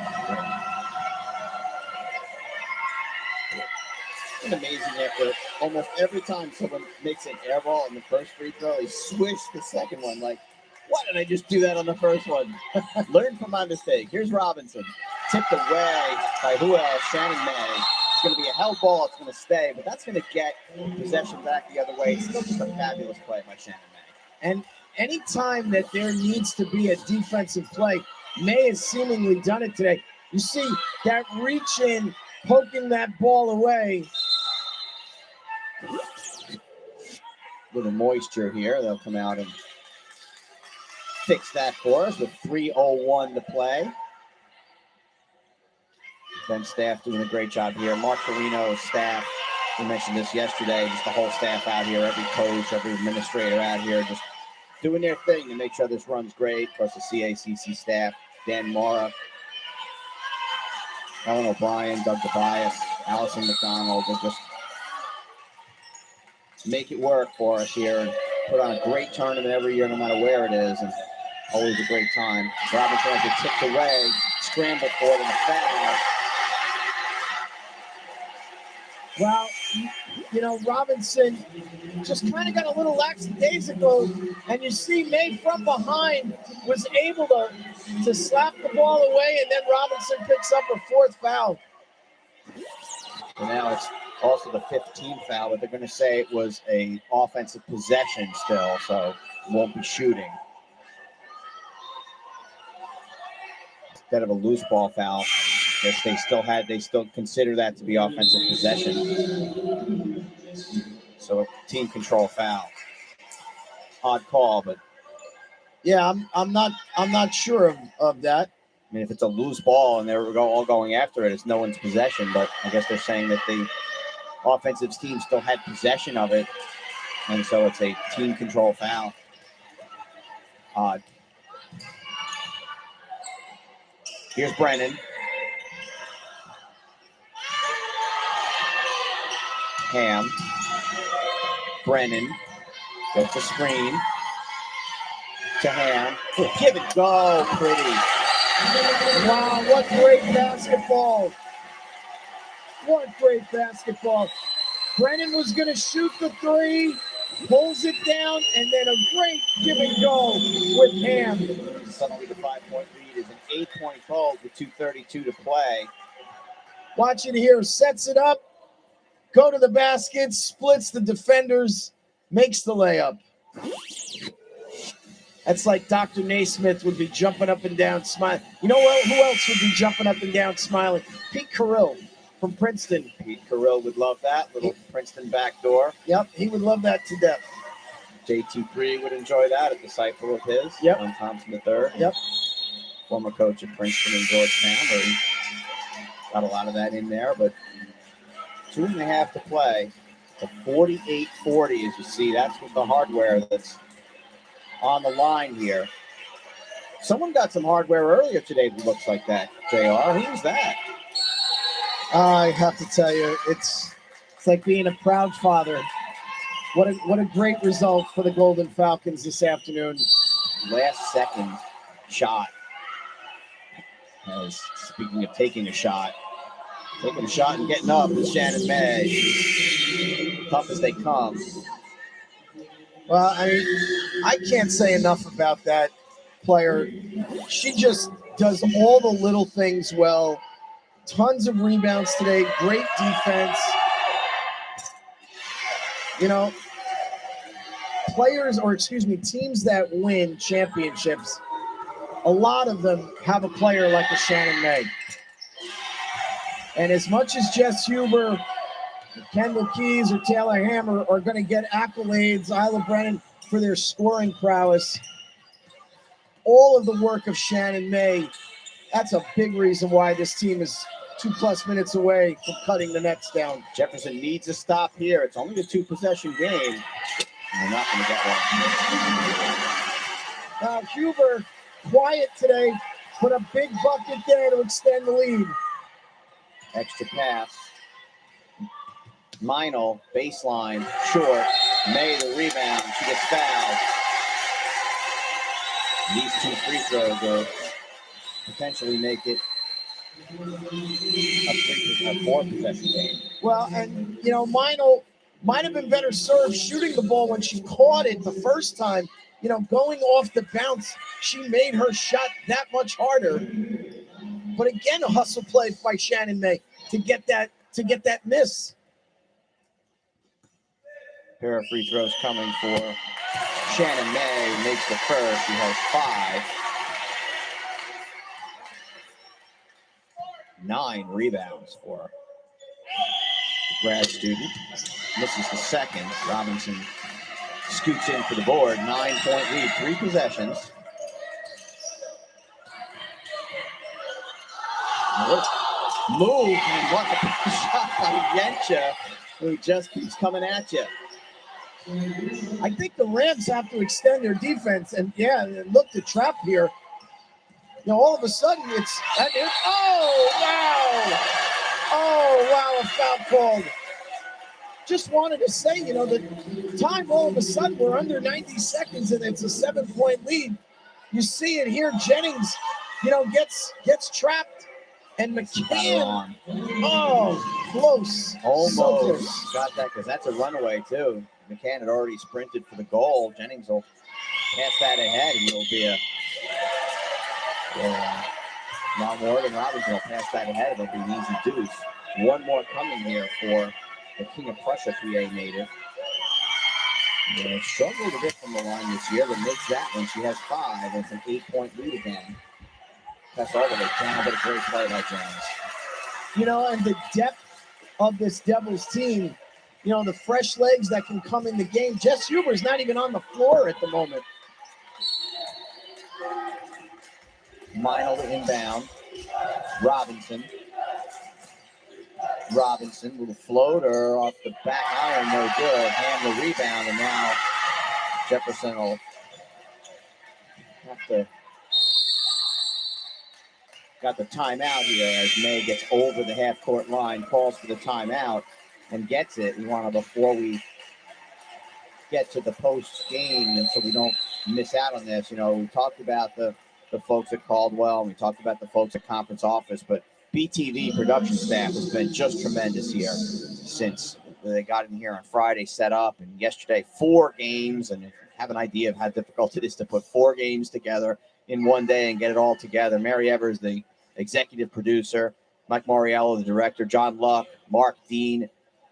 It's amazing after almost every time someone makes an air ball on the first free throw, they swish the second one. Like, why did I just do that on the first one? Learn from my mistake. Here's Robinson. Tipped away by who else? Shannon May. It's going to be a held ball. It's going to stay, but that's going to get possession back the other way. It's still just a fabulous play by Shannon May. And anytime that there needs to be a defensive play, May has seemingly done it today. You see that reach in, poking that ball away. Little moisture here. They'll come out and fix that for us with 3:01 to play. Defense staff doing a great job here. Mark Carino's staff, we mentioned this yesterday, just the whole staff out here, every coach, every administrator out here, just doing their thing to make sure this runs great. Of course, the CACC staff, Dan Mora, Ellen O'Brien, Doug Tobias, Allison McDonald, will just make it work for us here and put on a great tournament every year, no matter where it is, and always a great time. Robinson has it tipped away, scramble for it, and a foul. Well, you know, Robinson just kind of got a little lackadaisical, and you see May from behind was able to slap the ball away, and then Robinson picks up her fourth foul. And now it's also the 15th foul, but they're going to say it was a offensive possession still, so won't be shooting. Instead of a loose ball foul, guess they still consider that to be offensive possession. So a team control foul. Odd call, but yeah, I'm not sure of that. I mean, if it's a loose ball and they're all going after it, it's no one's possession. But I guess they're saying that the offensive team still had possession of it, and so it's a team control foul. Odd. Here's Brennan. Ham. Brennan gets a screen to Ham. Give it go, pretty. Wow, what great basketball. What great basketball. Brennan was going to shoot the three, pulls it down, and then a great give and go with Ham. Suddenly the 5-point lead is an 8-point hold with 2:32 to play. Watch it here, sets it up, go to the basket, splits the defenders, makes the layup. That's like Dr. Naismith would be jumping up and down, smiling. You know what? Who else would be jumping up and down, smiling? Pete Carrill from Princeton. Pete Carrill would love that little Princeton backdoor. Yep, he would love that to death. JT3 would enjoy that, a disciple of his. Yep. John Thompson III. Yep. Former coach at Princeton and Georgetown, where he got a lot of that in there, but 2.5 to play. The 48-40, as you see, that's with the hardware that's on the line here. Someone got some hardware earlier today that looks like that, JR. Who was that? I have to tell you, it's like being a proud father. What a great result for the Golden Falcons this afternoon. Last second shot. As speaking of taking a shot and getting up is Shannon May. Tough as they come. Well, I can't say enough about that player. She just does all the little things well. Tons of rebounds today. Great defense. You know, teams that win championships, a lot of them have a player like a Shannon May. And as much as Jess Hubert, Kendall Keys, or Taylor Hammer are going to get accolades, Isla Brennan, for their scoring prowess, all of the work of Shannon May, that's a big reason why this team is 2+ minutes away from cutting the nets down. Jefferson needs a stop here. It's only a 2-possession game. They're not going to get one. Now, Huber, quiet today, put a big bucket there to extend the lead. Extra pass. Meinl, baseline, short. May, the rebound. She gets fouled. These 2 free throws will potentially make it a 4-possession game. Well, and, you know, Meinl might have been better served shooting the ball when she caught it the first time. You know, going off the bounce, she made her shot that much harder. But again, a hustle play by Shannon May to get that miss. Pair of free throws coming for Shannon May. Makes the first. She has 5. 9 rebounds for the grad student. Misses the second. Robinson scoots in for the board. 9-point lead. 3 possessions. Move, and what a shot by Yencha, who just keeps coming at you. I think the Rams have to extend their defense, and yeah, look to trap here. You know, all of a sudden oh wow, a foul called. Just wanted to say, you know, the time all of a sudden we're under 90 seconds and it's a 7-point lead. You see it here. Jennings, you know, gets trapped, and McCann. Oh, Close. So Almost close. got that because that's a runaway too. McCann had already sprinted for the goal. Jennings will pass that ahead, and it'll be not Morgan Robinson will pass that ahead. It'll be an easy deuce. One more coming here for the King of Prussia PA native. Yeah, struggled a bit from the line this year, but makes that one. She has 5. It's an 8-point lead again. That's all the way down, but a great play by Jennings. You know, and the depth of this Devils team, you know, the fresh legs that can come in the game. Jess Hubert is not even on the floor at the moment. Meinl to inbound. Robinson with a floater off the back iron, no good. Hand the rebound, and now Jefferson will have to. Got the timeout here as May gets over the half-court line, calls for the timeout, and gets it. We want to, before we get to the post-game, and so we don't miss out on this. You know, we talked about the folks at Caldwell, and we talked about the folks at Conference Office, but BTV production staff has been just tremendous here since they got in here on Friday, set up, and yesterday 4 games, and have an idea of how difficult it is to put 4 games together in one day and get it all together. Mary Evers, the executive producer, Mike Moriello, the director, John Luck, Mark Dean,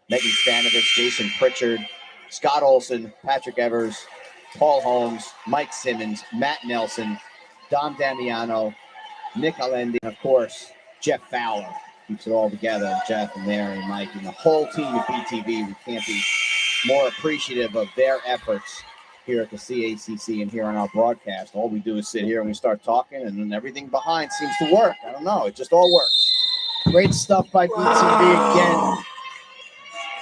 Megan Stanovich, Jason Pritchard, Scott Olson, Patrick Evers, Paul Holmes, Mike Simmons, Matt Nelson, Dom Damiano, Nick Alendi, and of course, Jeff Fowler keeps it all together. Jeff and Mary and Mike and the whole team at BTV. We can't be more appreciative of their efforts here at the CACC and here on our broadcast. All we do is sit here and we start talking, and then everything behind seems to work. I don't know. It just all works. Great stuff by BTV again.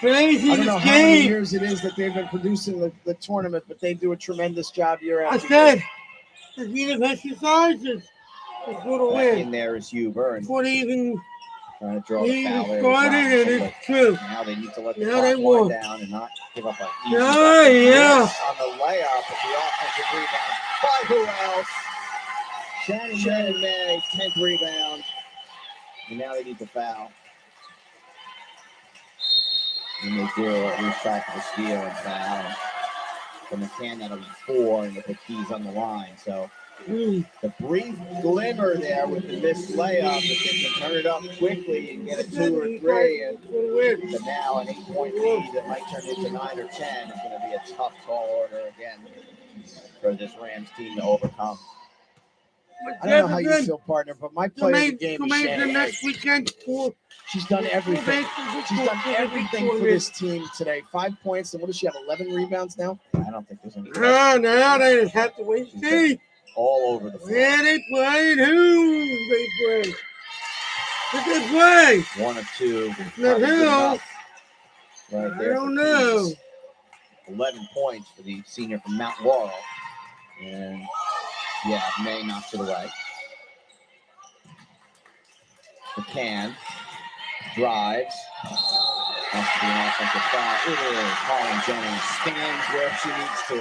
Crazy I don't know how many game. years it is that they've been producing the tournament, but they do a tremendous job year I after year. said, the Venus exercises is going to Back win. in there is Huber and Before they even trying to draw the foul there. started, and Robinson, it's true. but now they need to let the Now clock they wind won't. down and not give up an easy Yeah, bucket. yeah. Miss on the layup at the offensive rebound by who else? Shannon May, 10th rebound. And now they need to foul. And they do at least try for the steal and foul. For McCann, that'll be 4, and they put Keys on the line. So the brief glimmer there with the missed layup, if they can turn it up quickly and get a 2 or 3, and but now an 8-point lead that might turn into 9 or 10 is going to be a tough tall order again for this Rams team to overcome. I don't know how you feel, partner, but my player of the game is Shannon May. next weekend for She's done everything. She's done everything for this team today. 5 points, and what does she have, 11 rebounds now? I don't think there's any No, they just have to wait and see. all over the floor. Where they play and who they play. Did they play? 1 or 2. Not probably good Hill. enough. Right I there don't for know. Keys. 11 points for the senior from Mount Laurel. And yeah, May knocks it away. McCann drives. Has to be an offensive foul. It is. Colin Jennings stands where she needs to.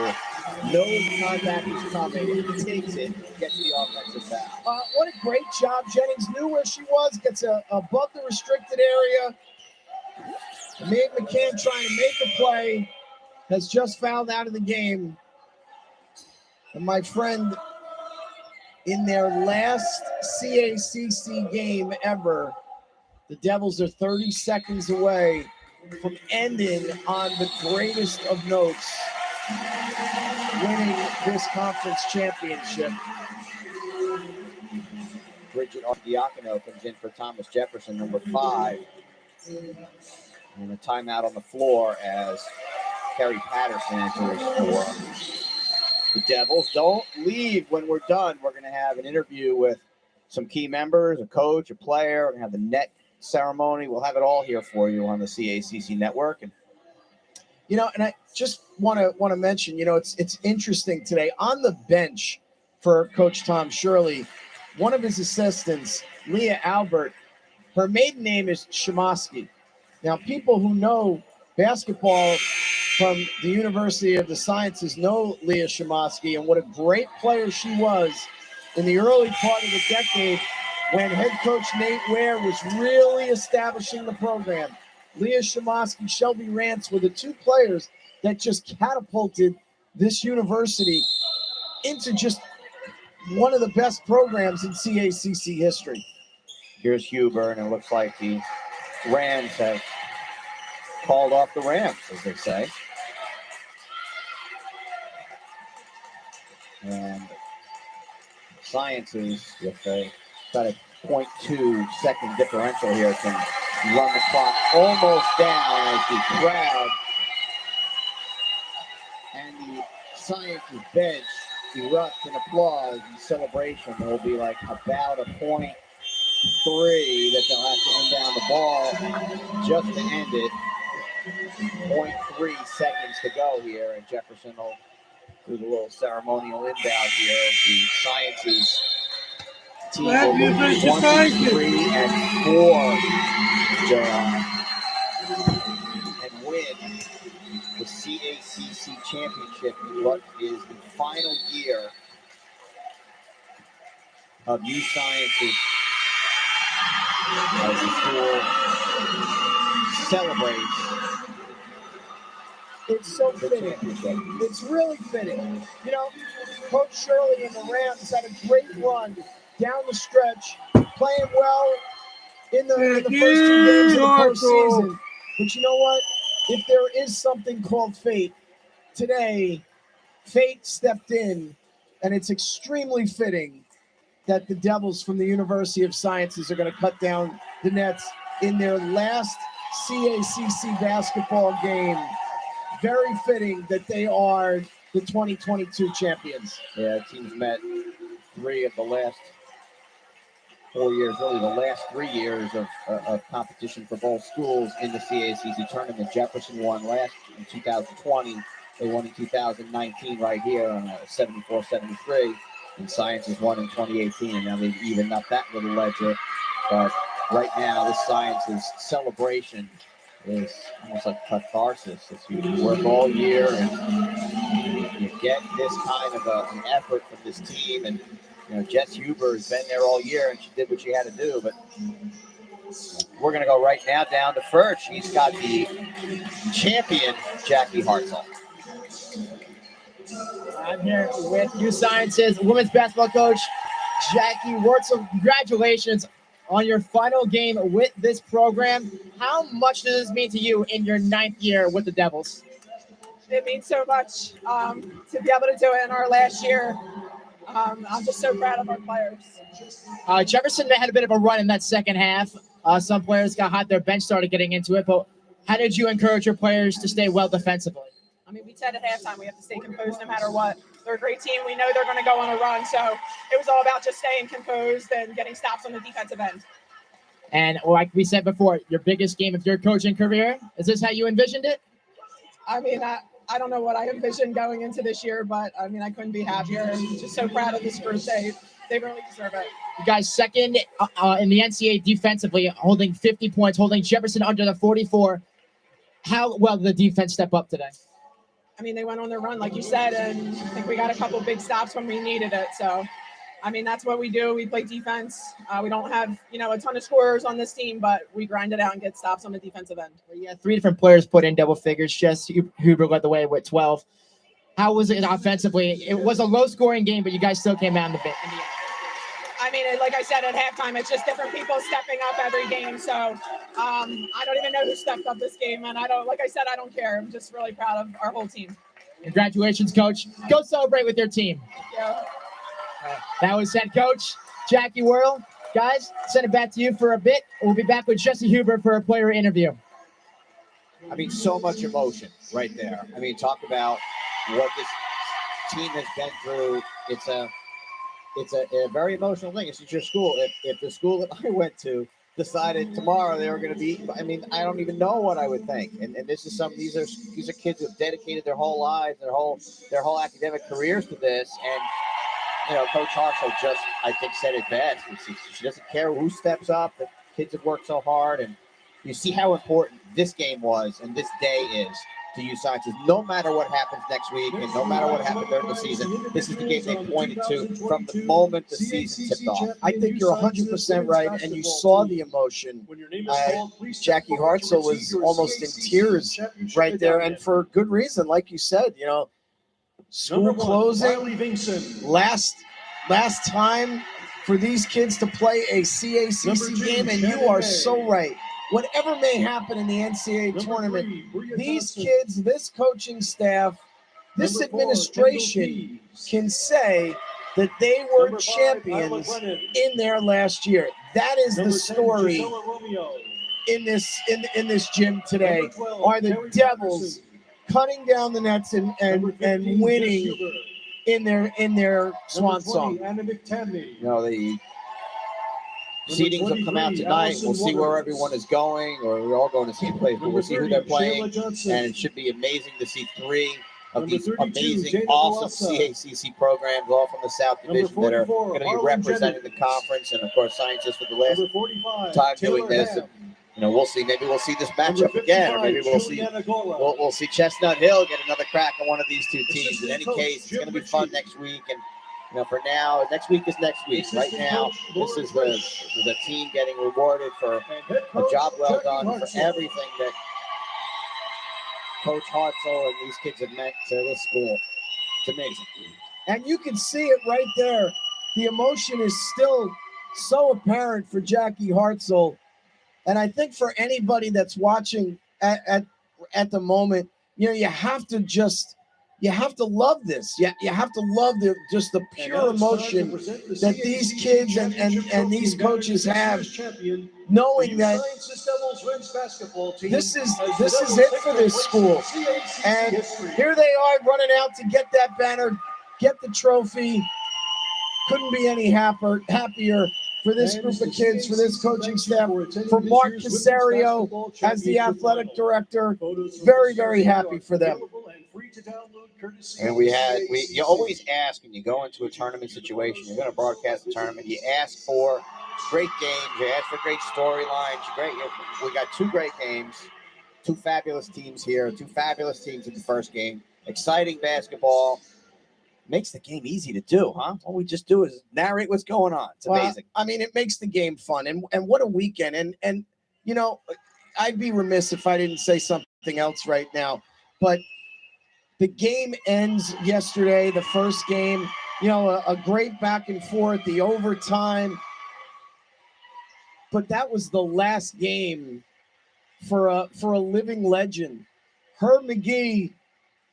Knows contact is coming. Takes it. Gets the offensive foul. What a great job. Jennings knew where she was, gets above the restricted area. Maeve McCann trying to make a play, has just fouled out of the game. And my friend, in their last CACC game ever, the Devils are 30 seconds away from ending on the greatest of notes, winning this conference championship. Bridget Ardiacono comes in for Thomas Jefferson, number 5. And a timeout on the floor as Kerry Patterson enters for the Devils. Don't leave when we're done. We're going to have an interview with some key members, a coach, a player. We're going to have the net ceremony. We'll have it all here for you on the CACC network. And you know, and I just want to mention, you know, it's interesting today on the bench for Coach Tom Shirley. One of his assistants, Leah Albert, her maiden name is Shimoski. Now, people who know basketball from the University of the Sciences know Leah Shimoski and what a great player she was in the early part of the decade when head coach Nate Ware was really establishing the program. Leah Shimoski, Shelby Rance were the two players that just catapulted this university into just one of the best programs in CACC history. Here's Hubert, and it looks like the Rams have called off the Rams, as they say. And Sciences, with about a 0.2 second differential here, can run the clock almost down as the crowd and the Sciences bench erupt in applause and celebration. There will be like about a 0.3 that they'll have to inbound the ball just to end it. 0.3 seconds to go here, and Jefferson will do the little ceremonial inbound here as the Sciences team will move 23 and 4 and win the CACC championship in what is the final year of USciences as the school celebrates. It's so fitting. It's really fitting. You know, Coach Shirley and the Rams had a great run down the stretch, playing well in the first 2 games of the postseason. But you know what? If there is something called fate, today, fate stepped in, and it's extremely fitting that the Devils from the University of Sciences are going to cut down the nets in their last CACC basketball game. Very fitting that they are the 2022 champions. Yeah, teams met 3 of the last 4 years, really the last 3 years of competition for both schools in the CACC tournament. Jefferson won last in 2020. They won in 2019 right here on a 74-73. And Sciences won in 2018, and now they've evened up that little ledger. But right now, this Sciences celebration is almost like catharsis. As you work all year and you get this kind of an effort from this team. And you know, Jess Hubert has been there all year, and she did what she had to do. But we're going to go right now down to Ferd. She's got the champion, Jackie Hartzell. I'm here with USciences women's basketball coach, Jackie Wurtzel. Congratulations on your final game with this program. How much does this mean to you in your 9th year with the Devils? It means so much to be able to do it in our last year. I'm just so proud of our players. Jefferson had a bit of a run in that second half. Some players got hot. Their bench started getting into it. But how did you encourage your players to stay well defensively? I mean, we said at halftime we have to stay composed no matter what. They're a great team. We know they're going to go on a run. So it was all about just staying composed and getting stops on the defensive end. And like we said before, your biggest game of your coaching career, is this how you envisioned it? I mean, I don't know what I envisioned going into this year, but I mean, I couldn't be happier. I'm just so proud of this first day. They really deserve it. You guys second in the NCAA defensively, holding 50 points, holding Jefferson under the 44. How well did the defense step up today? I mean, they went on their run, like you said, and I think we got a couple big stops when we needed it. So, I mean, that's what we do. We play defense. We don't have, a ton of scorers on this team, but we grind it out and get stops on the defensive end. Well, you had 3 different players put in double figures. Jess Hubert led the way with 12. How was it offensively? It was a low-scoring game, but you guys still came out in the end. I mean, like I said, at halftime, it's just different people stepping up every game. So I don't even know who stepped up this game. And I don't care. I'm just really proud of our whole team. Congratulations, Coach. Go celebrate with your team. Thank you. That was head coach Jackie Wurtzel. Guys, send it back to you for a bit. We'll be back with Jess Hubert for a player interview. I mean, so much emotion right there. I mean, talk about what this team has been through. It's a very emotional thing. It's your school. If the school that I went to decided tomorrow they were going to be, I mean, I don't even know what I would think. And this is these are kids who have dedicated their whole lives, their whole academic careers to this. And Coach Hartzell just, I think, said it best. She doesn't care who steps up. The kids have worked so hard, and you see how important this game was and this day is to USciences. No matter what happens next week and no matter what happens during the season, this is the game they pointed to from the moment the season tipped off. I think you're 100% right, and you saw the emotion. Jackie Hartzell was almost in tears right there, and for good reason. Like you said, you know, school closing, last time for these kids to play a CACC game, and you are so right. Whatever may happen in the NCAA tournament, these kids, this coaching staff, this administration can say that they were champions in their last year. That is the story in this gym today. Are the Devils cutting down the nets and winning in their swan song? You know, the seedings will come out tonight. We'll see where everyone is going, or we're all going to see place, but we'll see who they're playing. And it should be amazing to see three of these amazing, awesome CACC programs, all from the South Division, that are going to be representing the conference. And of course, scientists for the last time doing this. And, you know, we'll see. Maybe we'll see this matchup again, or maybe we'll see Chestnut Hill get another crack on one of these two teams. In any case, it's going to be fun next week. And you know, for now, next week is next week. Right now, this is the team getting rewarded for a job well done, for everything that Coach Hartzell and these kids have meant to this school. It's amazing. And you can see it right there. The emotion is still so apparent for Jackie Hartzell. And I think for anybody that's watching at the moment, you know, you have to love this. You have to love the pure emotion that these kids and these coaches have, knowing that this is it for this school. And here they are running out to get that banner, get the trophy. Couldn't be any happier for this group of kids, for this coaching staff, for Mark Casario as the athletic director. Very, very happy for them. And you always ask when you go into a tournament situation, you're going to broadcast a tournament, you ask for great games, you ask for great storylines. We got two great games, two fabulous teams here, two fabulous teams in the first game, exciting basketball. Makes the game easy to do, huh? All we just do is narrate what's going on. It's amazing. I mean, it makes the game fun, and what a weekend. And you know, I'd be remiss if I didn't say something else right now. But the game ends yesterday, the first game. You know, a great back and forth, the overtime. But that was the last game for a living legend. Herb McGee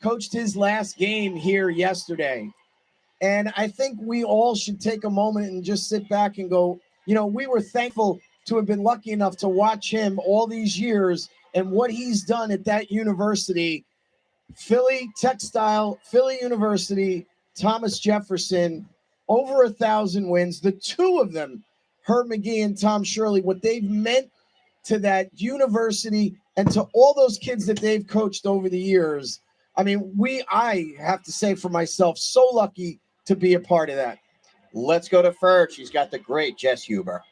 coached his last game here yesterday. And I think we all should take a moment and just sit back and go, you know, we were thankful to have been lucky enough to watch him all these years and what he's done at that university. Philly Textile, Philly University, Thomas Jefferson, over 1,000 wins. The two of them, Herb McGee and Tom Shirley, what they've meant to that university and to all those kids that they've coached over the years. I mean, I have to say for myself, so lucky to be a part of that. Let's go to Ferg. She's got the great Jess Hubert.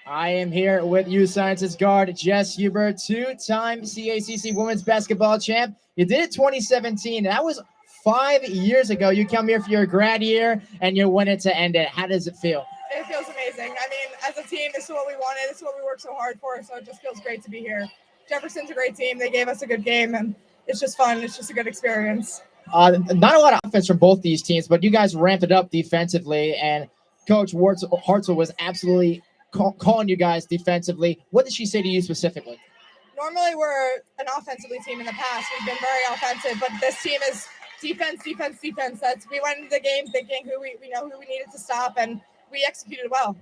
I am here with USciences guard Jess Hubert, two-time CACC women's basketball champ. You did it 2017. That was 5 years ago. You come here for your grad year, and you win it to end it. How does it feel? It feels amazing. I mean, as a team, this is what we wanted. This is what we worked so hard for, so it just feels great to be here. Jefferson's a great team. They gave us a good game, and it's just fun. It's just a good experience. Not a lot of offense from both these teams, but you guys ramped it up defensively, and Coach Hartzell was absolutely calling you guys defensively. What did she say to you specifically? Normally, we're an offensively team in the past. We've been very offensive, but this team is defense. We went into the game thinking who we know who we needed to stop, and we executed well.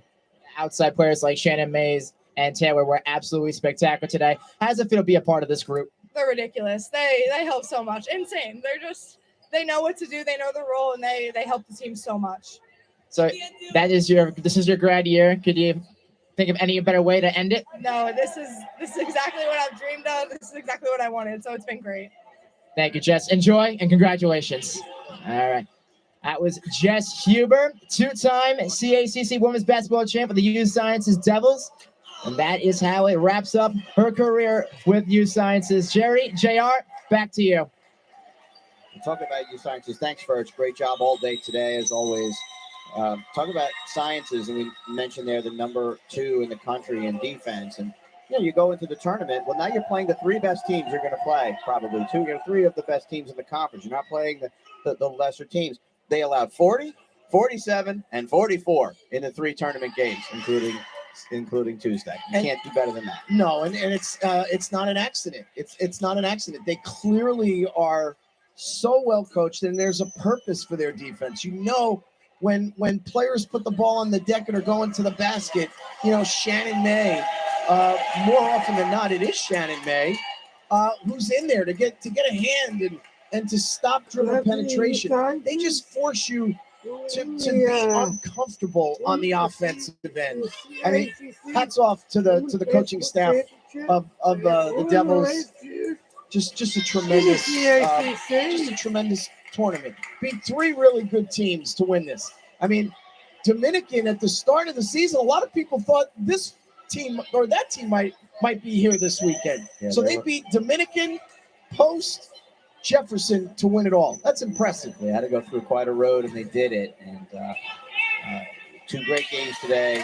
Outside players like Shannon Mays and Taylor were absolutely spectacular today. How does it feel to be a part of this group? They're ridiculous. They help so much. Insane. They know what to do. They know the role, and they help the team so much. So this is your grad year. Could you think of any better way to end it? No, this is exactly what I've dreamed of. This is exactly what I wanted. So it's been great. Thank you, Jess. Enjoy and congratulations. All right. That was Jess Hubert, two-time CACC women's basketball champ for the USciences Devils. And that is how it wraps up her career with USciences. Jerry, JR, back to you. Talk about USciences. Thanks, Ferch. Great job all day today, as always. Talk about sciences, and we mentioned there the number 2 in the country in defense. And you go into the tournament. Well, now you're playing the 3 best teams you're going to play, probably 2. You're 3 of the best teams in the conference. You're not playing the lesser teams. They allowed 40, 47, and 44 in the 3 tournament games, including Tuesday. You can't do better than that. No, and it's not an accident. It's not an accident. They clearly are so well coached, and there's a purpose for their defense. When players put the ball on the deck and are going to the basket, Shannon May, more often than not, it is Shannon May, who's in there to get a hand and to stop dribble penetration. They just force you to be uncomfortable on the offensive end. I mean, hats off to the coaching staff of the Devils. Just a tremendous tournament. Beat 3 really good teams to win this. I mean, Dominican at the start of the season, a lot of people thought this team or that team might be here this weekend. Yeah, so they beat Dominican, Post, Jefferson to win it all. That's impressive. They had to go through quite a road, and they did it. And 2 great games today.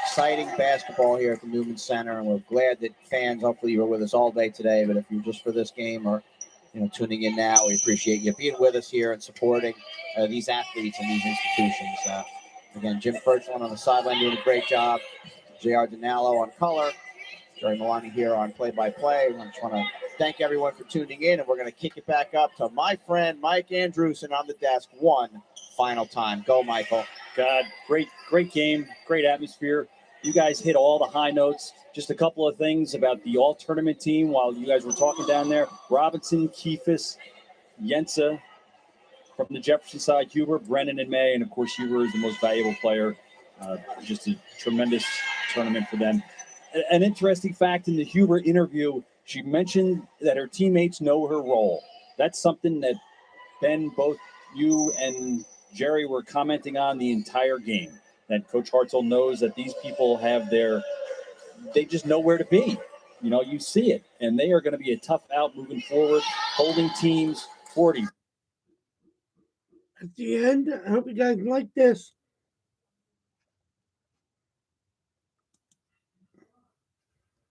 Exciting basketball here at the Newman Center, and we're glad that fans, hopefully you were with us all day today, but if you're just for this game or tuning in now, we appreciate you being with us here and supporting these athletes and these institutions. Again, Jim Ferchland on the sideline doing a great job. J.R. Dinallo on color. Jerry Milani here on play-by-play. I just want to thank everyone for tuning in, and we're going to kick it back up to my friend Mike Andrewson on the desk one final time. Go, Michael. God, great game, great atmosphere. You guys hit all the high notes. Just a couple of things about the all-tournament team while you guys were talking down there. Robinson, Keefus, Yensa from the Jefferson side, Hubert, Brennan, and May. And, of course, Hubert is the most valuable player. Just a tremendous tournament for them. An interesting fact in the Hubert interview, she mentioned that her teammates know her role. That's something that, Ben, both you and Jerry were commenting on the entire game, that Coach Hartzell knows that these people have they just know where to be. You see it, and they are going to be a tough out moving forward, holding teams 40. At the end, I hope you guys like this.